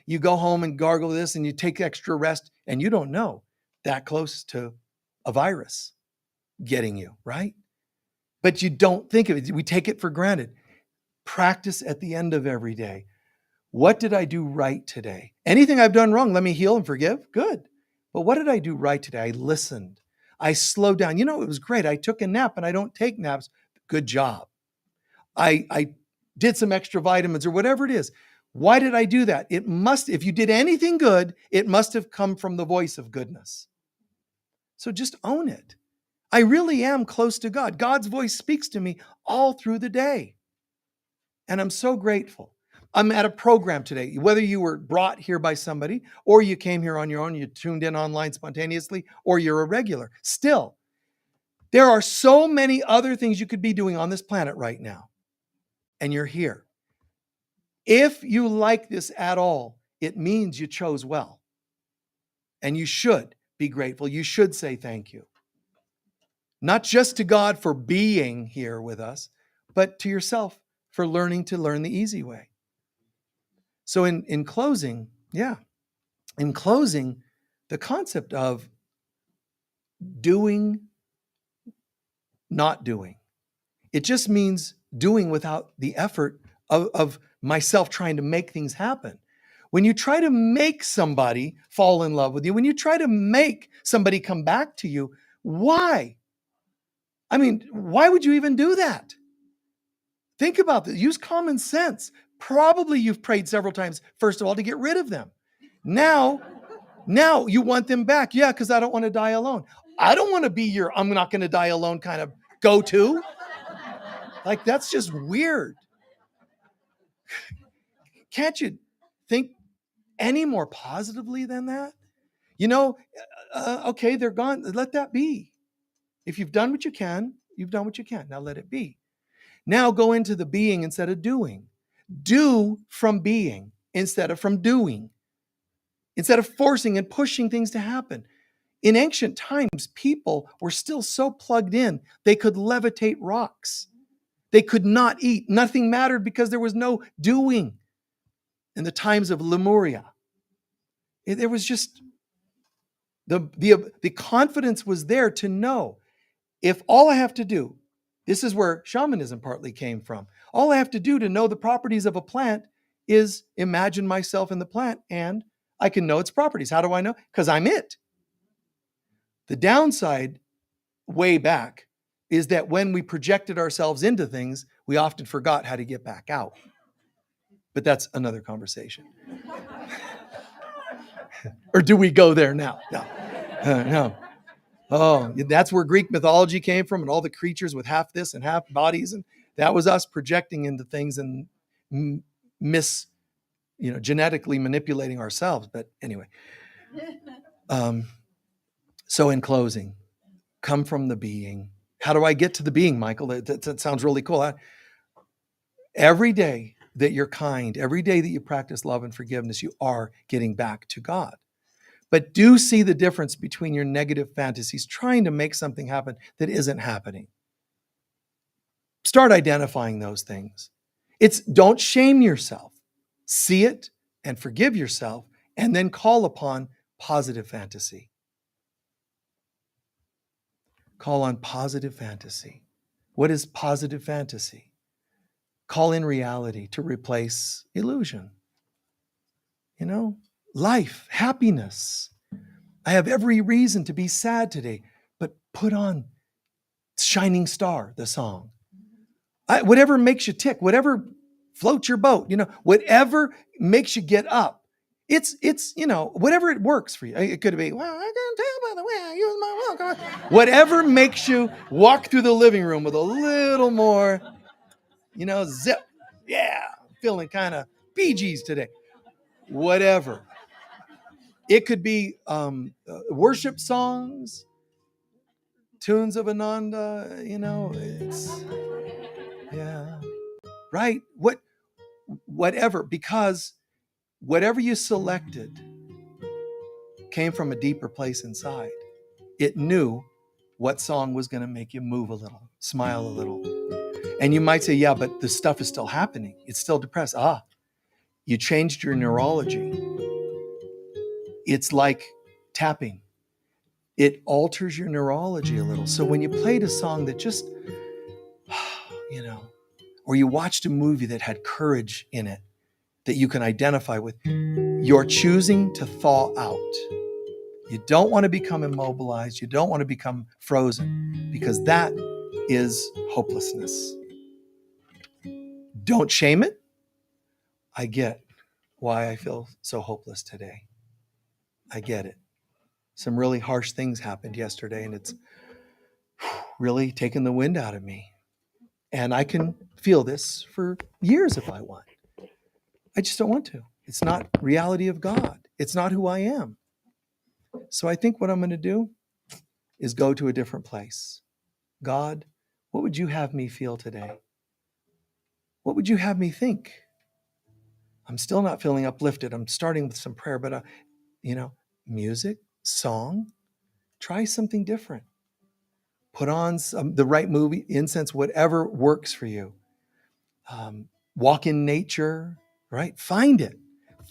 you go home and gargle this and you take extra rest and you don't know that close to a virus getting you, right? But you don't think of it. We take it for granted. Practice at the end of every day. What did I do right today? Anything I've done wrong, let me heal and forgive. Good. But what did I do right today? I listened. I slowed down. It was great. I took a nap and I don't take naps. Good job. I did some extra vitamins or whatever it is. Why did I do that? If you did anything good, it must have come from the voice of goodness. So just own it. I really am close to God. God's voice speaks to me all through the day. And I'm so grateful. I'm at a program today, whether you were brought here by somebody or you came here on your own, you tuned in online spontaneously, or you're a regular. Still, there are so many other things you could be doing on this planet right now. And you're here. If you like this at all, it means you chose well. And you should be grateful. You should say thank you. Not just to God for being here with us, but to yourself for learning to learn the easy way. So in closing, the concept of doing, not doing, it just means doing without the effort of myself trying to make things happen. When you try to make somebody fall in love with you, when you try to make somebody come back to you, why? I mean, why would you even do that? Think about this. Use common sense. Probably you've prayed several times, first of all, to get rid of them. Now you want them back. Yeah, because I don't want to die alone. I don't want to be your I'm not going to die alone kind of go-to. Like, that's just weird. Can't you think any more positively than that? Okay, they're gone. Let that be. If you've done what you can, you've done what you can. Now let it be. Now go into the being instead of doing. Do from being instead of from doing. Instead of forcing and pushing things to happen. In ancient times, people were still so plugged in, they could levitate rocks. They could not eat. Nothing mattered because there was no doing. In the times of Lemuria, there was just the confidence was there to know, if all I have to do, this is where shamanism partly came from. All I have to do to know the properties of a plant is imagine myself in the plant, and I can know its properties. How do I know? Because I'm it. The downside, way back, is that when we projected ourselves into things, we often forgot how to get back out. But that's another conversation. Or do we go there now? No. Oh, that's where Greek mythology came from, and all the creatures with half this and half bodies, and that was us projecting into things and genetically manipulating ourselves. But anyway, so in closing, come from the being. How do I get to the being, Michael? That sounds really cool. Every day that you're kind, every day that you practice love and forgiveness, you are getting back to God. But do see the difference between your negative fantasies, trying to make something happen that isn't happening. Start identifying those things. Don't shame yourself. See it and forgive yourself, and then call upon positive fantasy. Call on positive fantasy. What is positive fantasy? Call in reality to replace illusion. Life, happiness. I have every reason to be sad today, but put on Shining Star, the song. Whatever makes you tick, whatever floats your boat, whatever makes you get up. It's whatever it works for you. It could be, well, I can tell by the way I use my walk. Whatever makes you walk through the living room with a little more, zip. Yeah, feeling kind of Bee Gees today. Whatever. It could be worship songs, tunes of Ananda, right? Whatever, because whatever you selected came from a deeper place inside. It knew what song was going to make you move a little, smile a little. And you might say, yeah, but the stuff is still happening. It's still depressed. You changed your neurology. It's like tapping. It alters your neurology a little. So when you played a song that just, or you watched a movie that had courage in it that you can identify with, you're choosing to thaw out. You don't want to become immobilized. You don't want to become frozen, because that is hopelessness. Don't shame it. I get why I feel so hopeless today. I get it. Some really harsh things happened yesterday, and it's really taken the wind out of me. And I can feel this for years if I want. I just don't want to. It's not reality of God. It's not who I am. So I think what I'm going to do is go to a different place. God, what would you have me feel today? What would you have me think? I'm still not feeling uplifted. I'm starting with some prayer, but music, song, try something different. Put on the right movie, incense, whatever works for you. Walk in nature, right? Find it.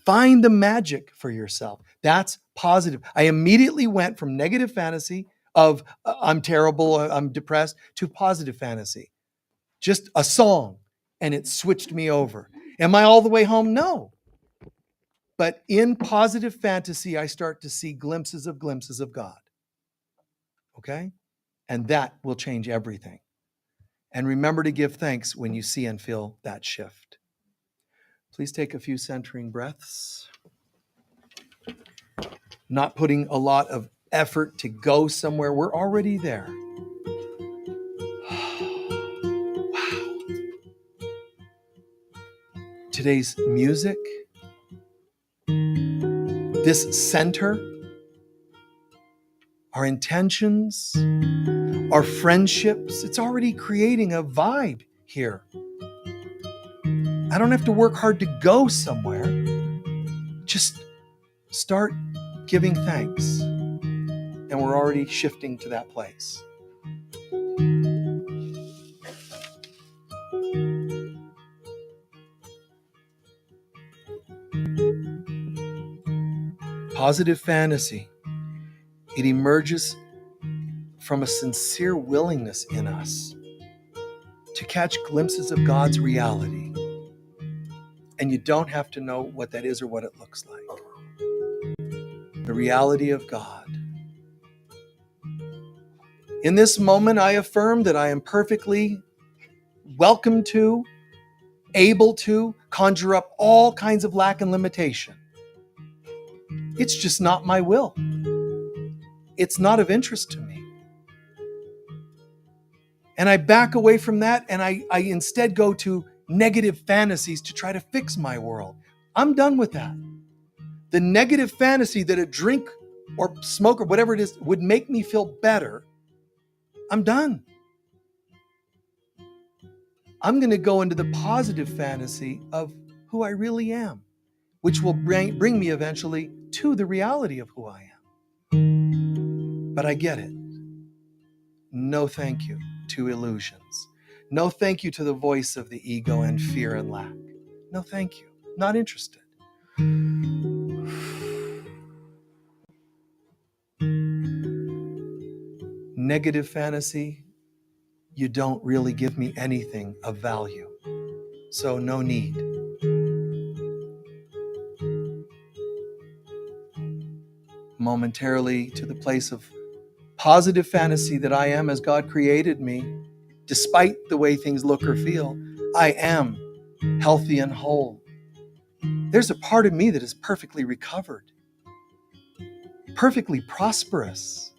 Find the magic for yourself. That's positive. I immediately went from negative fantasy of I'm terrible, I'm depressed, to positive fantasy. Just a song, and it switched me over. Am I all the way home? No. But in positive fantasy, I start to see glimpses of God. Okay? And that will change everything. And remember to give thanks when you see and feel that shift. Please take a few centering breaths. Not putting a lot of effort to go somewhere. We're already there. Wow. Today's music, this center, our intentions, our friendships, it's already creating a vibe here. I don't have to work hard to go somewhere. Just start giving thanks. And we're already shifting to that place. Positive fantasy. It emerges from a sincere willingness in us to catch glimpses of God's reality. And you don't have to know what that is or what it looks like. The reality of God. In this moment, I affirm that I am perfectly welcome to, able to conjure up all kinds of lack and limitation. It's just not my will. It's not of interest to me. And I back away from that, and I instead go to negative fantasies to try to fix my world. I'm done with that. The negative fantasy that a drink or smoke or whatever it is would make me feel better, I'm done. I'm going to go into the positive fantasy of who I really am, which will bring me eventually to the reality of who I am. But I get it. No thank you to illusions. No thank you to the voice of the ego and fear and lack. No thank you. Not interested. Negative fantasy, you don't really give me anything of value. So no need. Momentarily to the place of positive fantasy that I am as God created me, despite the way things look or feel. I am healthy and whole. There's a part of me that is perfectly recovered, perfectly prosperous.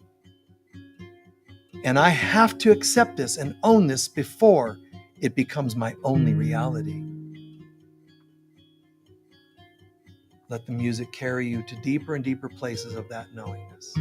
And I have to accept this and own this before it becomes my only reality. Let the music carry you to deeper and deeper places of that knowingness.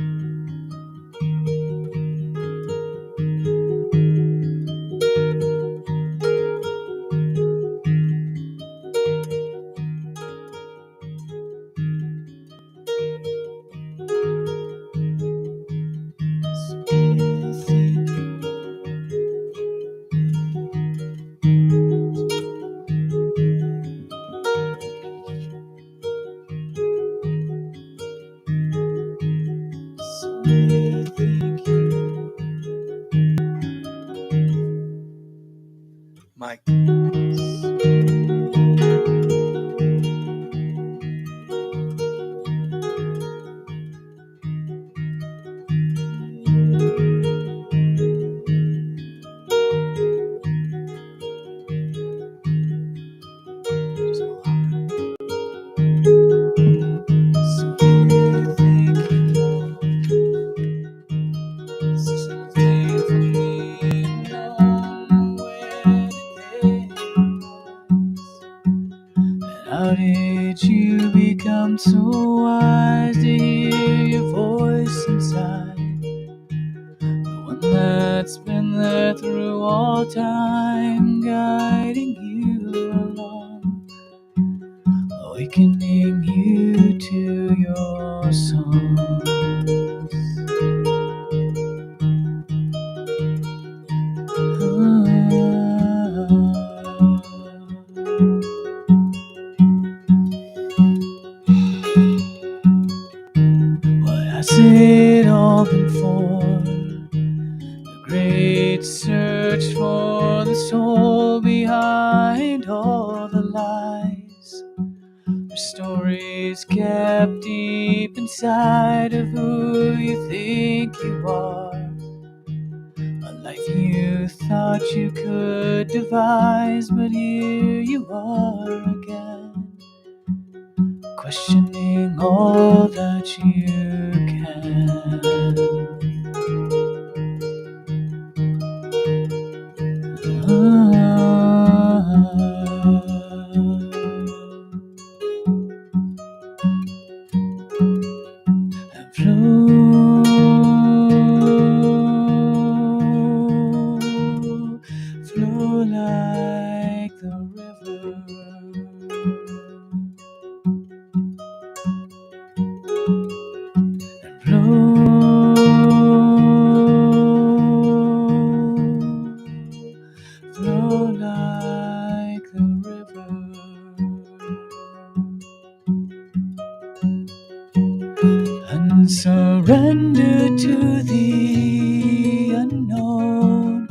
Mike. How did you become so wise to hear your voice inside? The one that's been there through all time, guiding you along, awakening you to your songs. What has it all been for? The great search for the soul behind all the lies. The stories kept deep inside of who you think you are. thought you could devise, but here you are again, questioning all that you can. Flow like the river. Flow like the river. And surrender to the unknown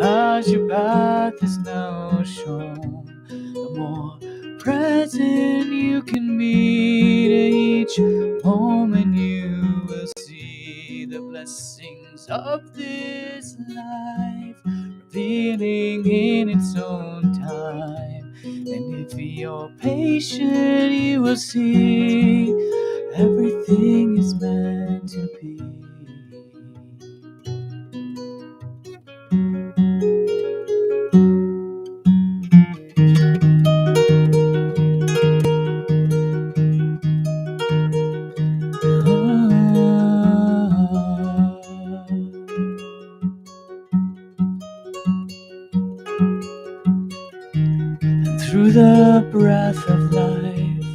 as your path is now shown. The more present you can be to each moment, you will see the blessings of this life revealing in its own time. And if you're patient, you will see everything is meant to be. And through the breath of life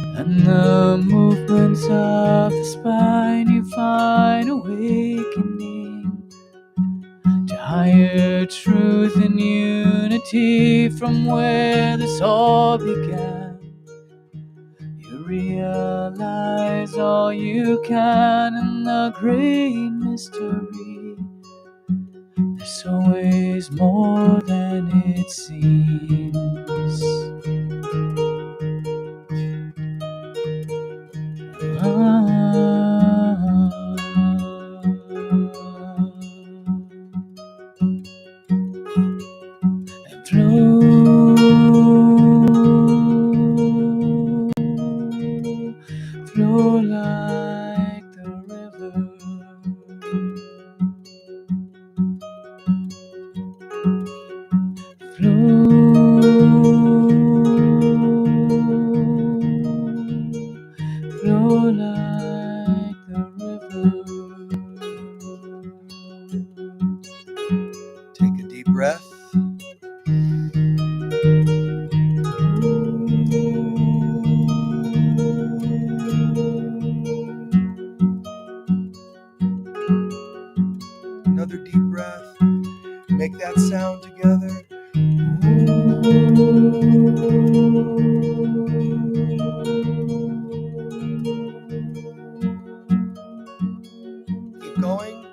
and the movements of the spine, you find awakening to higher truth and unity. From where this all began, you realize all you can in the great mystery. There's always more than it seems. And flow like the river. Flow like the river. Take a deep breath. Another deep breath. Make that sound together. Keep going.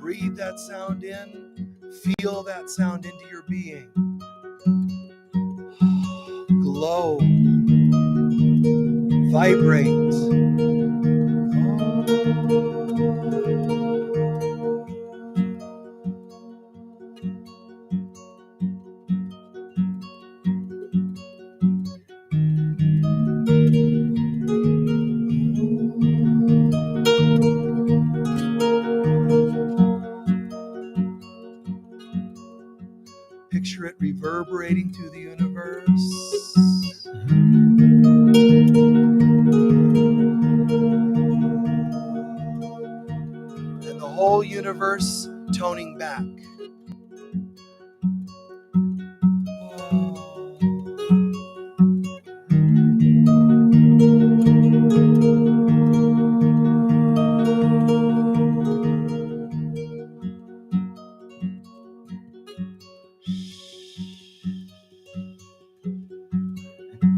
Breathe that sound in. Feel that sound into your being. Glow. Vibrate. Picture it reverberating through the universe. And the whole universe toning back.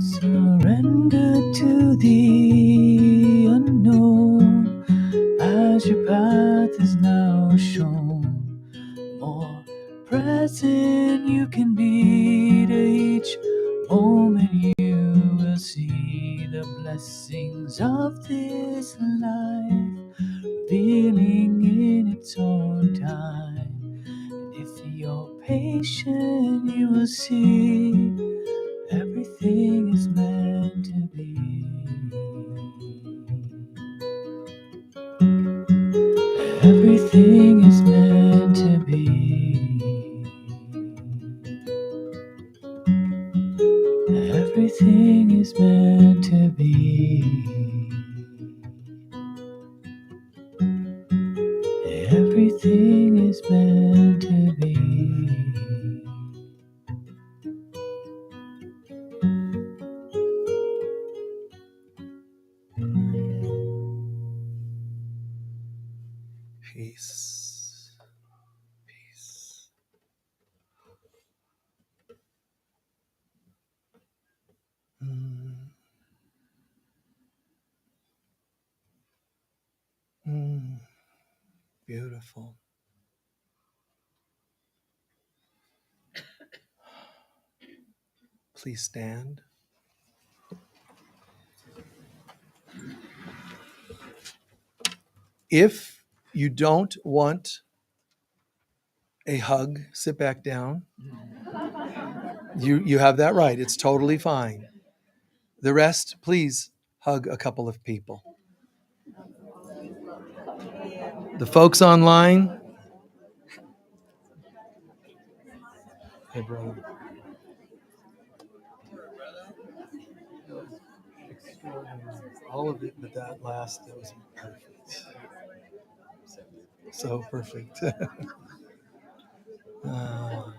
Surrender to the unknown as your path is now shown. More present you can be to each moment. You will see the blessings of this life revealing in its own time. And if you're patient, you will see everything is meant to be. Everything is meant to be. Everything is meant to be. Everything is meant to be. Peace. Peace. Mm. Mm. Beautiful. Please stand. If you don't want a hug, sit back down. You have that right. It's totally fine. The rest, please hug a couple of people. The folks online. Hey, brother. All of it, but that last, that was perfect. So perfect. Ah.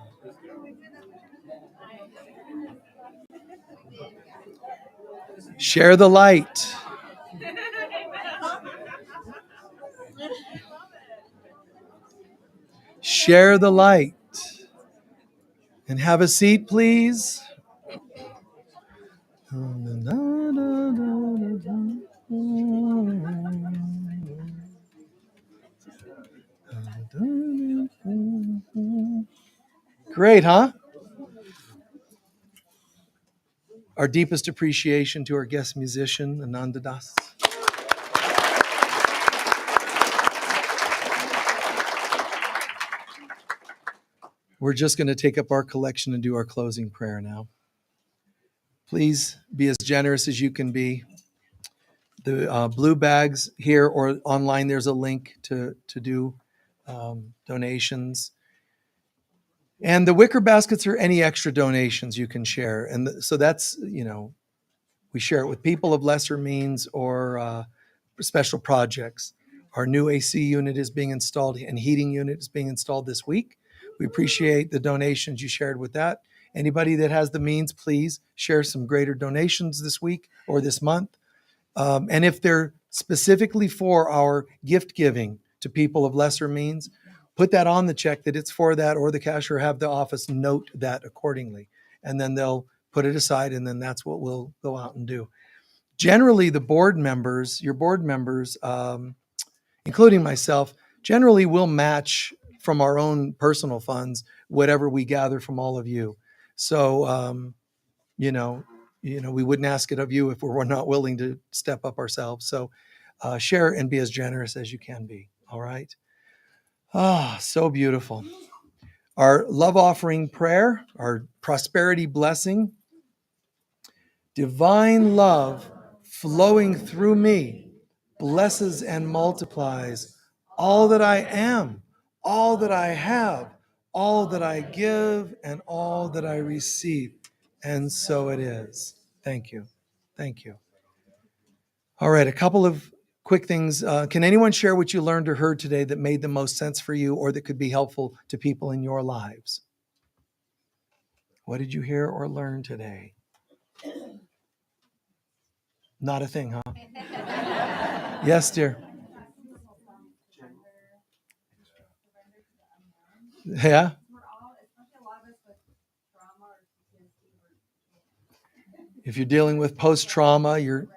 Share the light. Share the light. And have a seat, please. Great, huh? Our deepest appreciation to our guest musician, Ananda Das. We're just going to take up our collection and do our closing prayer now. Please be as generous as you can be. The blue bags here or online, there's a link to do donations. And the wicker baskets are any extra donations you can share. And so that's, we share it with people of lesser means or special projects. Our new AC unit is being installed and heating unit is being installed this week. We appreciate the donations you shared with that. Anybody that has the means, please share some greater donations this week or this month. And if they're specifically for our gift giving to people of lesser means, put that on the check that it's for that, or the cashier have the office note that accordingly. And then they'll put it aside, and then that's what we'll go out and do. Generally, the board members, your board members, including myself, generally will match from our own personal funds whatever we gather from all of you. So, we wouldn't ask it of you if we're not willing to step up ourselves. So share and be as generous as you can be. All right. Ah, so beautiful. Our love offering prayer, our prosperity blessing, divine love flowing through me blesses and multiplies all that I am, all that I have, all that I give, and all that I receive. And so it is. Thank you. Thank you. All right, a couple of quick things. Can anyone share what you learned or heard today that made the most sense for you or that could be helpful to people in your lives? What did you hear or learn today? Not a thing, huh? Yes, dear. Yeah. If you're dealing with post-trauma, you're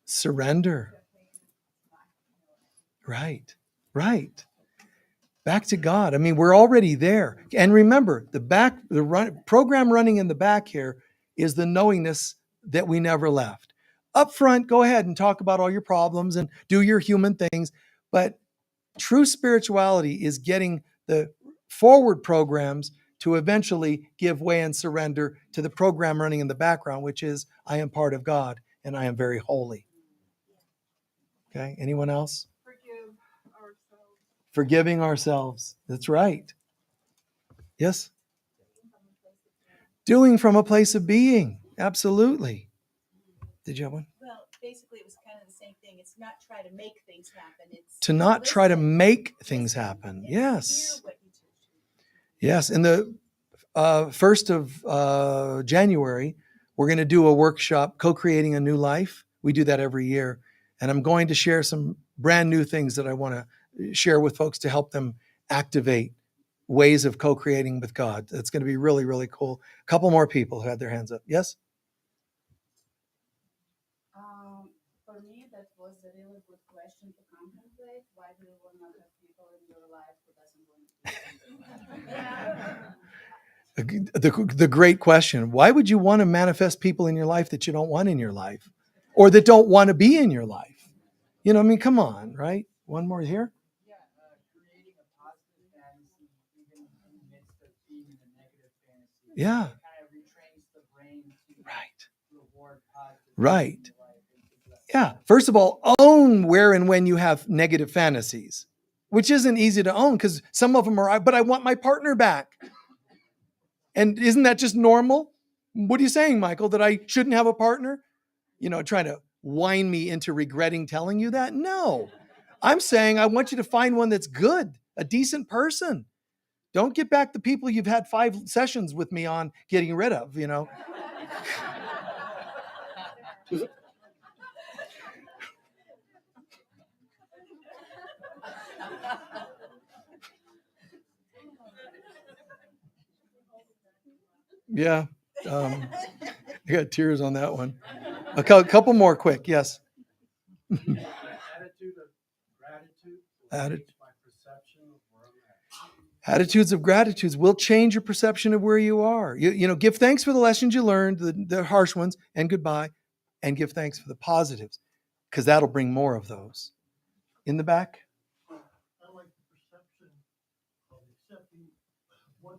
surrender. Right. Back to God. I mean, we're already there. And remember, program running in the back here is the knowingness that we never left. Up front, go ahead and talk about all your problems and do your human things. But true spirituality is getting the forward programs to eventually give way and surrender to the program running in the background, which is, I am part of God and I am very holy. Okay, anyone else? Forgive ourselves. Forgiving ourselves. That's right. Yes? Doing from a place of being. Absolutely. Did you have one? Well, basically, it was kind of the same thing. It's not try to make things happen. It's To not try to listen, make things listen, happen. and Yes. hear what he tells you. Yes. In the 1st of January, we're going to do a workshop, Co-Creating a New Life. We do that every year. And I'm going to share some brand new things that I want to share with folks to help them activate ways of co-creating with God. That's going to be really, really cool. A couple more people who had their hands up. Yes? For me, that was a really good question to contemplate. Why do you want to have people in your life who doesn't want to be in your life? The great question. Why would you want to manifest people in your life that you don't want in your life or that don't want to be in your life? You know, I mean, come on, right? One more here. Yeah, creating a positive fantasy, even in the midst of being in a negative fantasy. Yeah. It kind of retrains the brain to Right. reward positive. Right. in your life and to bless Yeah. First of all, own where and when you have negative fantasies, which isn't easy to own because some of them are, but I want my partner back. And isn't that just normal? What are you saying, Michael, that I shouldn't have a partner? You know, trying to whine me into regretting telling you that? No. I'm saying I want you to find one that's good, a decent person. Don't get back the people you've had 5 sessions with me on getting rid of, you know. Yeah. I got tears on that one. A couple more quick. Yes. Attitude of gratitude will Atti- change my perception of where I'm at. Attitudes of gratitude will change your perception of where you are. You know, give thanks for the lessons you learned, the harsh ones, and goodbye, and give thanks for the positives, because that'll bring more of those. In the back? I like the perception of accepting what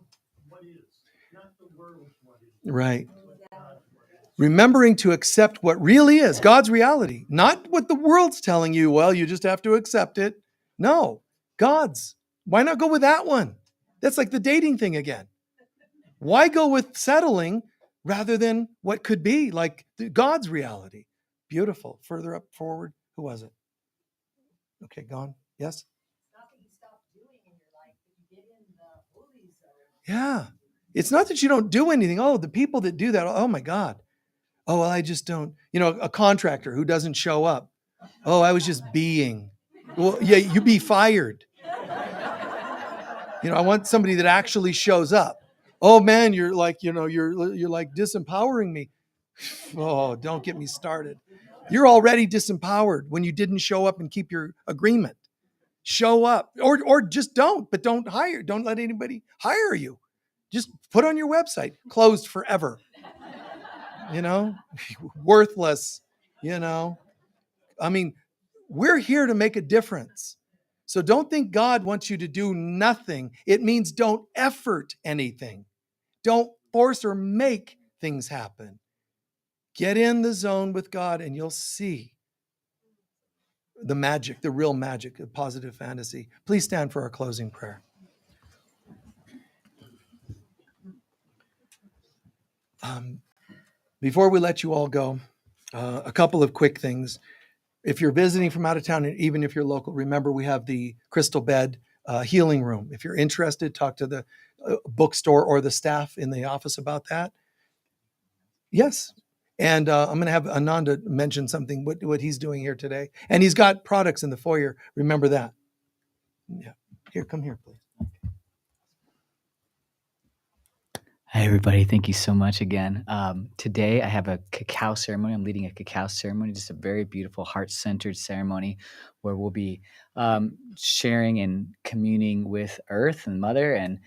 is, not the world's what is. Right. But God's what is. Remembering to accept what really is, God's reality, not what the world's telling you, well, you just have to accept it. No, God's. Why not go with that one? That's like the dating thing again. Why go with settling rather than what could be like God's reality? Beautiful. Further up forward. Who was it? Okay, gone. Yes? Not that you stop doing in your life, but you get in the holy zone. Yeah. It's not that you don't do anything. Oh, the people that do that, oh my God. Oh, well, I just don't. You know, a contractor who doesn't show up. Oh, I was just being. Well, yeah, you be fired. You know, I want somebody that actually shows up. Oh man, you're like, you know, you're like disempowering me. Oh, don't get me started. You're already disempowered when you didn't show up and keep your agreement. Show up, or just don't. But don't hire. Don't let anybody hire you. Just put on your website, closed forever. You know, worthless. You know, I mean, we're here to make a difference. So don't think God wants you to do nothing. It means don't effort anything. Don't force or make things happen. Get in the zone with God and you'll see the magic, the real magic of positive fantasy. Please stand for our closing prayer. Before we let you all go, a couple of quick things. If you're visiting from out of town, and even if you're local, remember we have the Crystal Bed healing room. If you're interested, talk to the bookstore or the staff in the office about that. Yes. And I'm going to have Ananda mention something, what he's doing here today. And he's got products in the foyer. Remember that. Yeah. Here, come here, please. Hi, everybody. Thank you so much again. Today, I have a cacao ceremony. I'm leading a cacao ceremony, just a very beautiful, heart-centered ceremony where we'll be sharing and communing with Earth and Mother and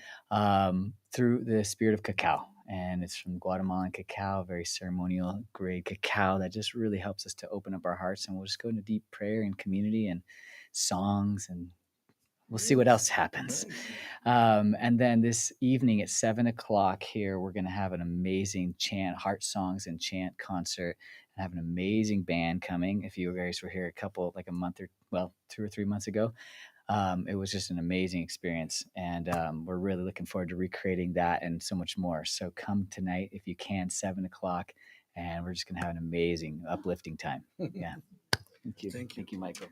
through the spirit of cacao. And it's from Guatemalan cacao, very ceremonial grade cacao that just really helps us to open up our hearts. And we'll just go into deep prayer and community and songs, and we'll see what else happens. And then this evening at 7 o'clock here, we're going to have an amazing chant, heart songs and chant concert. I have an amazing band coming. If you guys were here like a month or, 2 or 3 months ago, it was just an amazing experience. And we're really looking forward to recreating that and so much more. So come tonight if you can, 7 o'clock, and we're just going to have an amazing, uplifting time. Yeah. Thank you. Thank you. Thank you, Michael.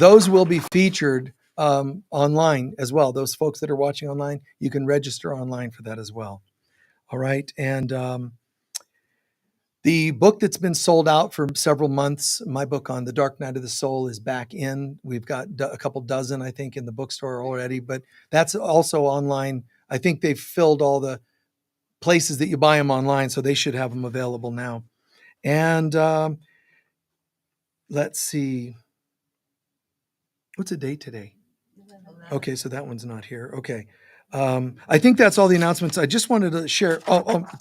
Those will be featured online as well. Those folks that are watching online, you can register online for that as well. All right. And the book that's been sold out for several months, my book on the Dark Night of the Soul, is back in. We've got a couple dozen, I think, in the bookstore already, but that's also online. I think they've filled all the places that you buy them online, so they should have them available now. And let's see. What's the date today? Okay, so that one's not here. Okay. I think that's all the announcements. I just wanted to share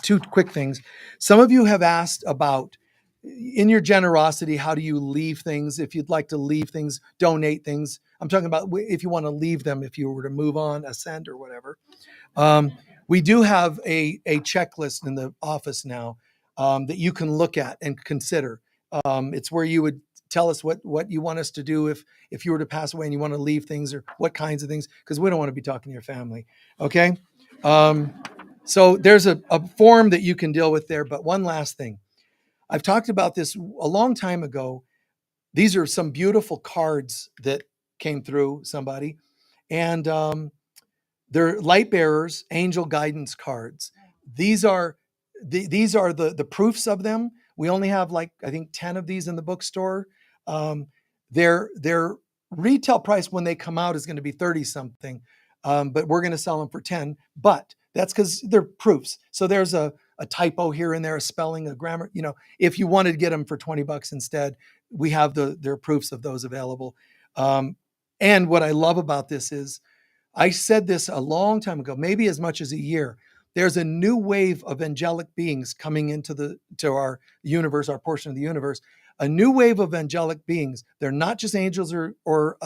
two quick things. Some of you have asked about, in your generosity, how do you leave things? If you'd like to leave things, donate things. I'm talking about if you want to leave them, if you were to move on, ascend or whatever. We do have a checklist in the office now that you can look at and consider. It's where you would tell us what you want us to do if you were to pass away and you want to leave things, or what kinds of things, because we don't want to be talking to your family. Okay. So there's a form that you can deal with there. But one last thing. I've talked about this a long time ago. These are some beautiful cards that came through somebody. And they're light bearers, angel guidance cards. These are the proofs of them. We only have I think 10 of these in the bookstore. Their retail price when they come out is going to be 30 something, but we're going to sell them for 10. But that's because they're proofs. So there's a typo here and there, a spelling, a grammar. If you wanted to get them for $20 instead, we have their proofs of those available. And what I love about this is, I said this a long time ago, maybe as much as a year. There's a new wave of angelic beings coming into our universe, our portion of the universe. A new wave of angelic beings. They're not just angels or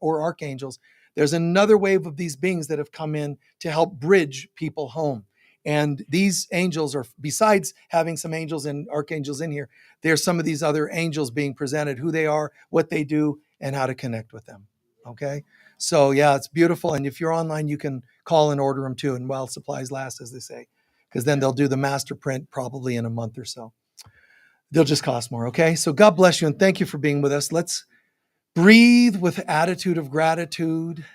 archangels. There's another wave of these beings that have come in to help bridge people home. And these angels are, besides having some angels and archangels in here, there's some of these other angels being presented, who they are, what they do, and how to connect with them. Okay. So yeah, it's beautiful. And if you're online, you can call and order them too. And while supplies last, as they say, because then they'll do the master print probably in a month or so. They'll just cost more. Okay. So God bless you. And thank you for being with us. Let's breathe with attitude of gratitude.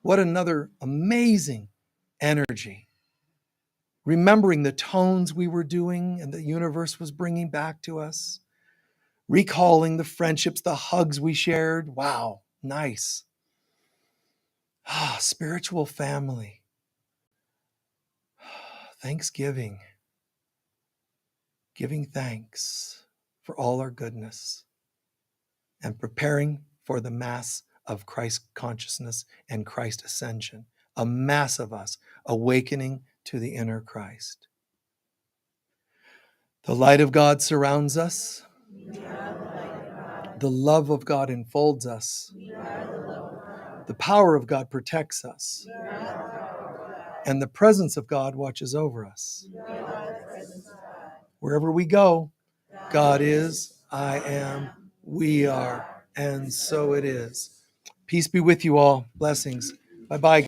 What another amazing energy. Remembering the tones we were doing and the universe was bringing back to us. Recalling the friendships, the hugs we shared. Wow. Nice. Spiritual family. Thanksgiving. Giving thanks for all our goodness. And preparing for the Mass of Christ consciousness and Christ ascension. A Mass of us awakening to the inner Christ. The light of God surrounds us. The love of God enfolds us. The power of God protects us. And the presence of God watches over us. Wherever we go, God is, I am, we are, and so it is. Peace be with you all. Blessings. Bye-bye.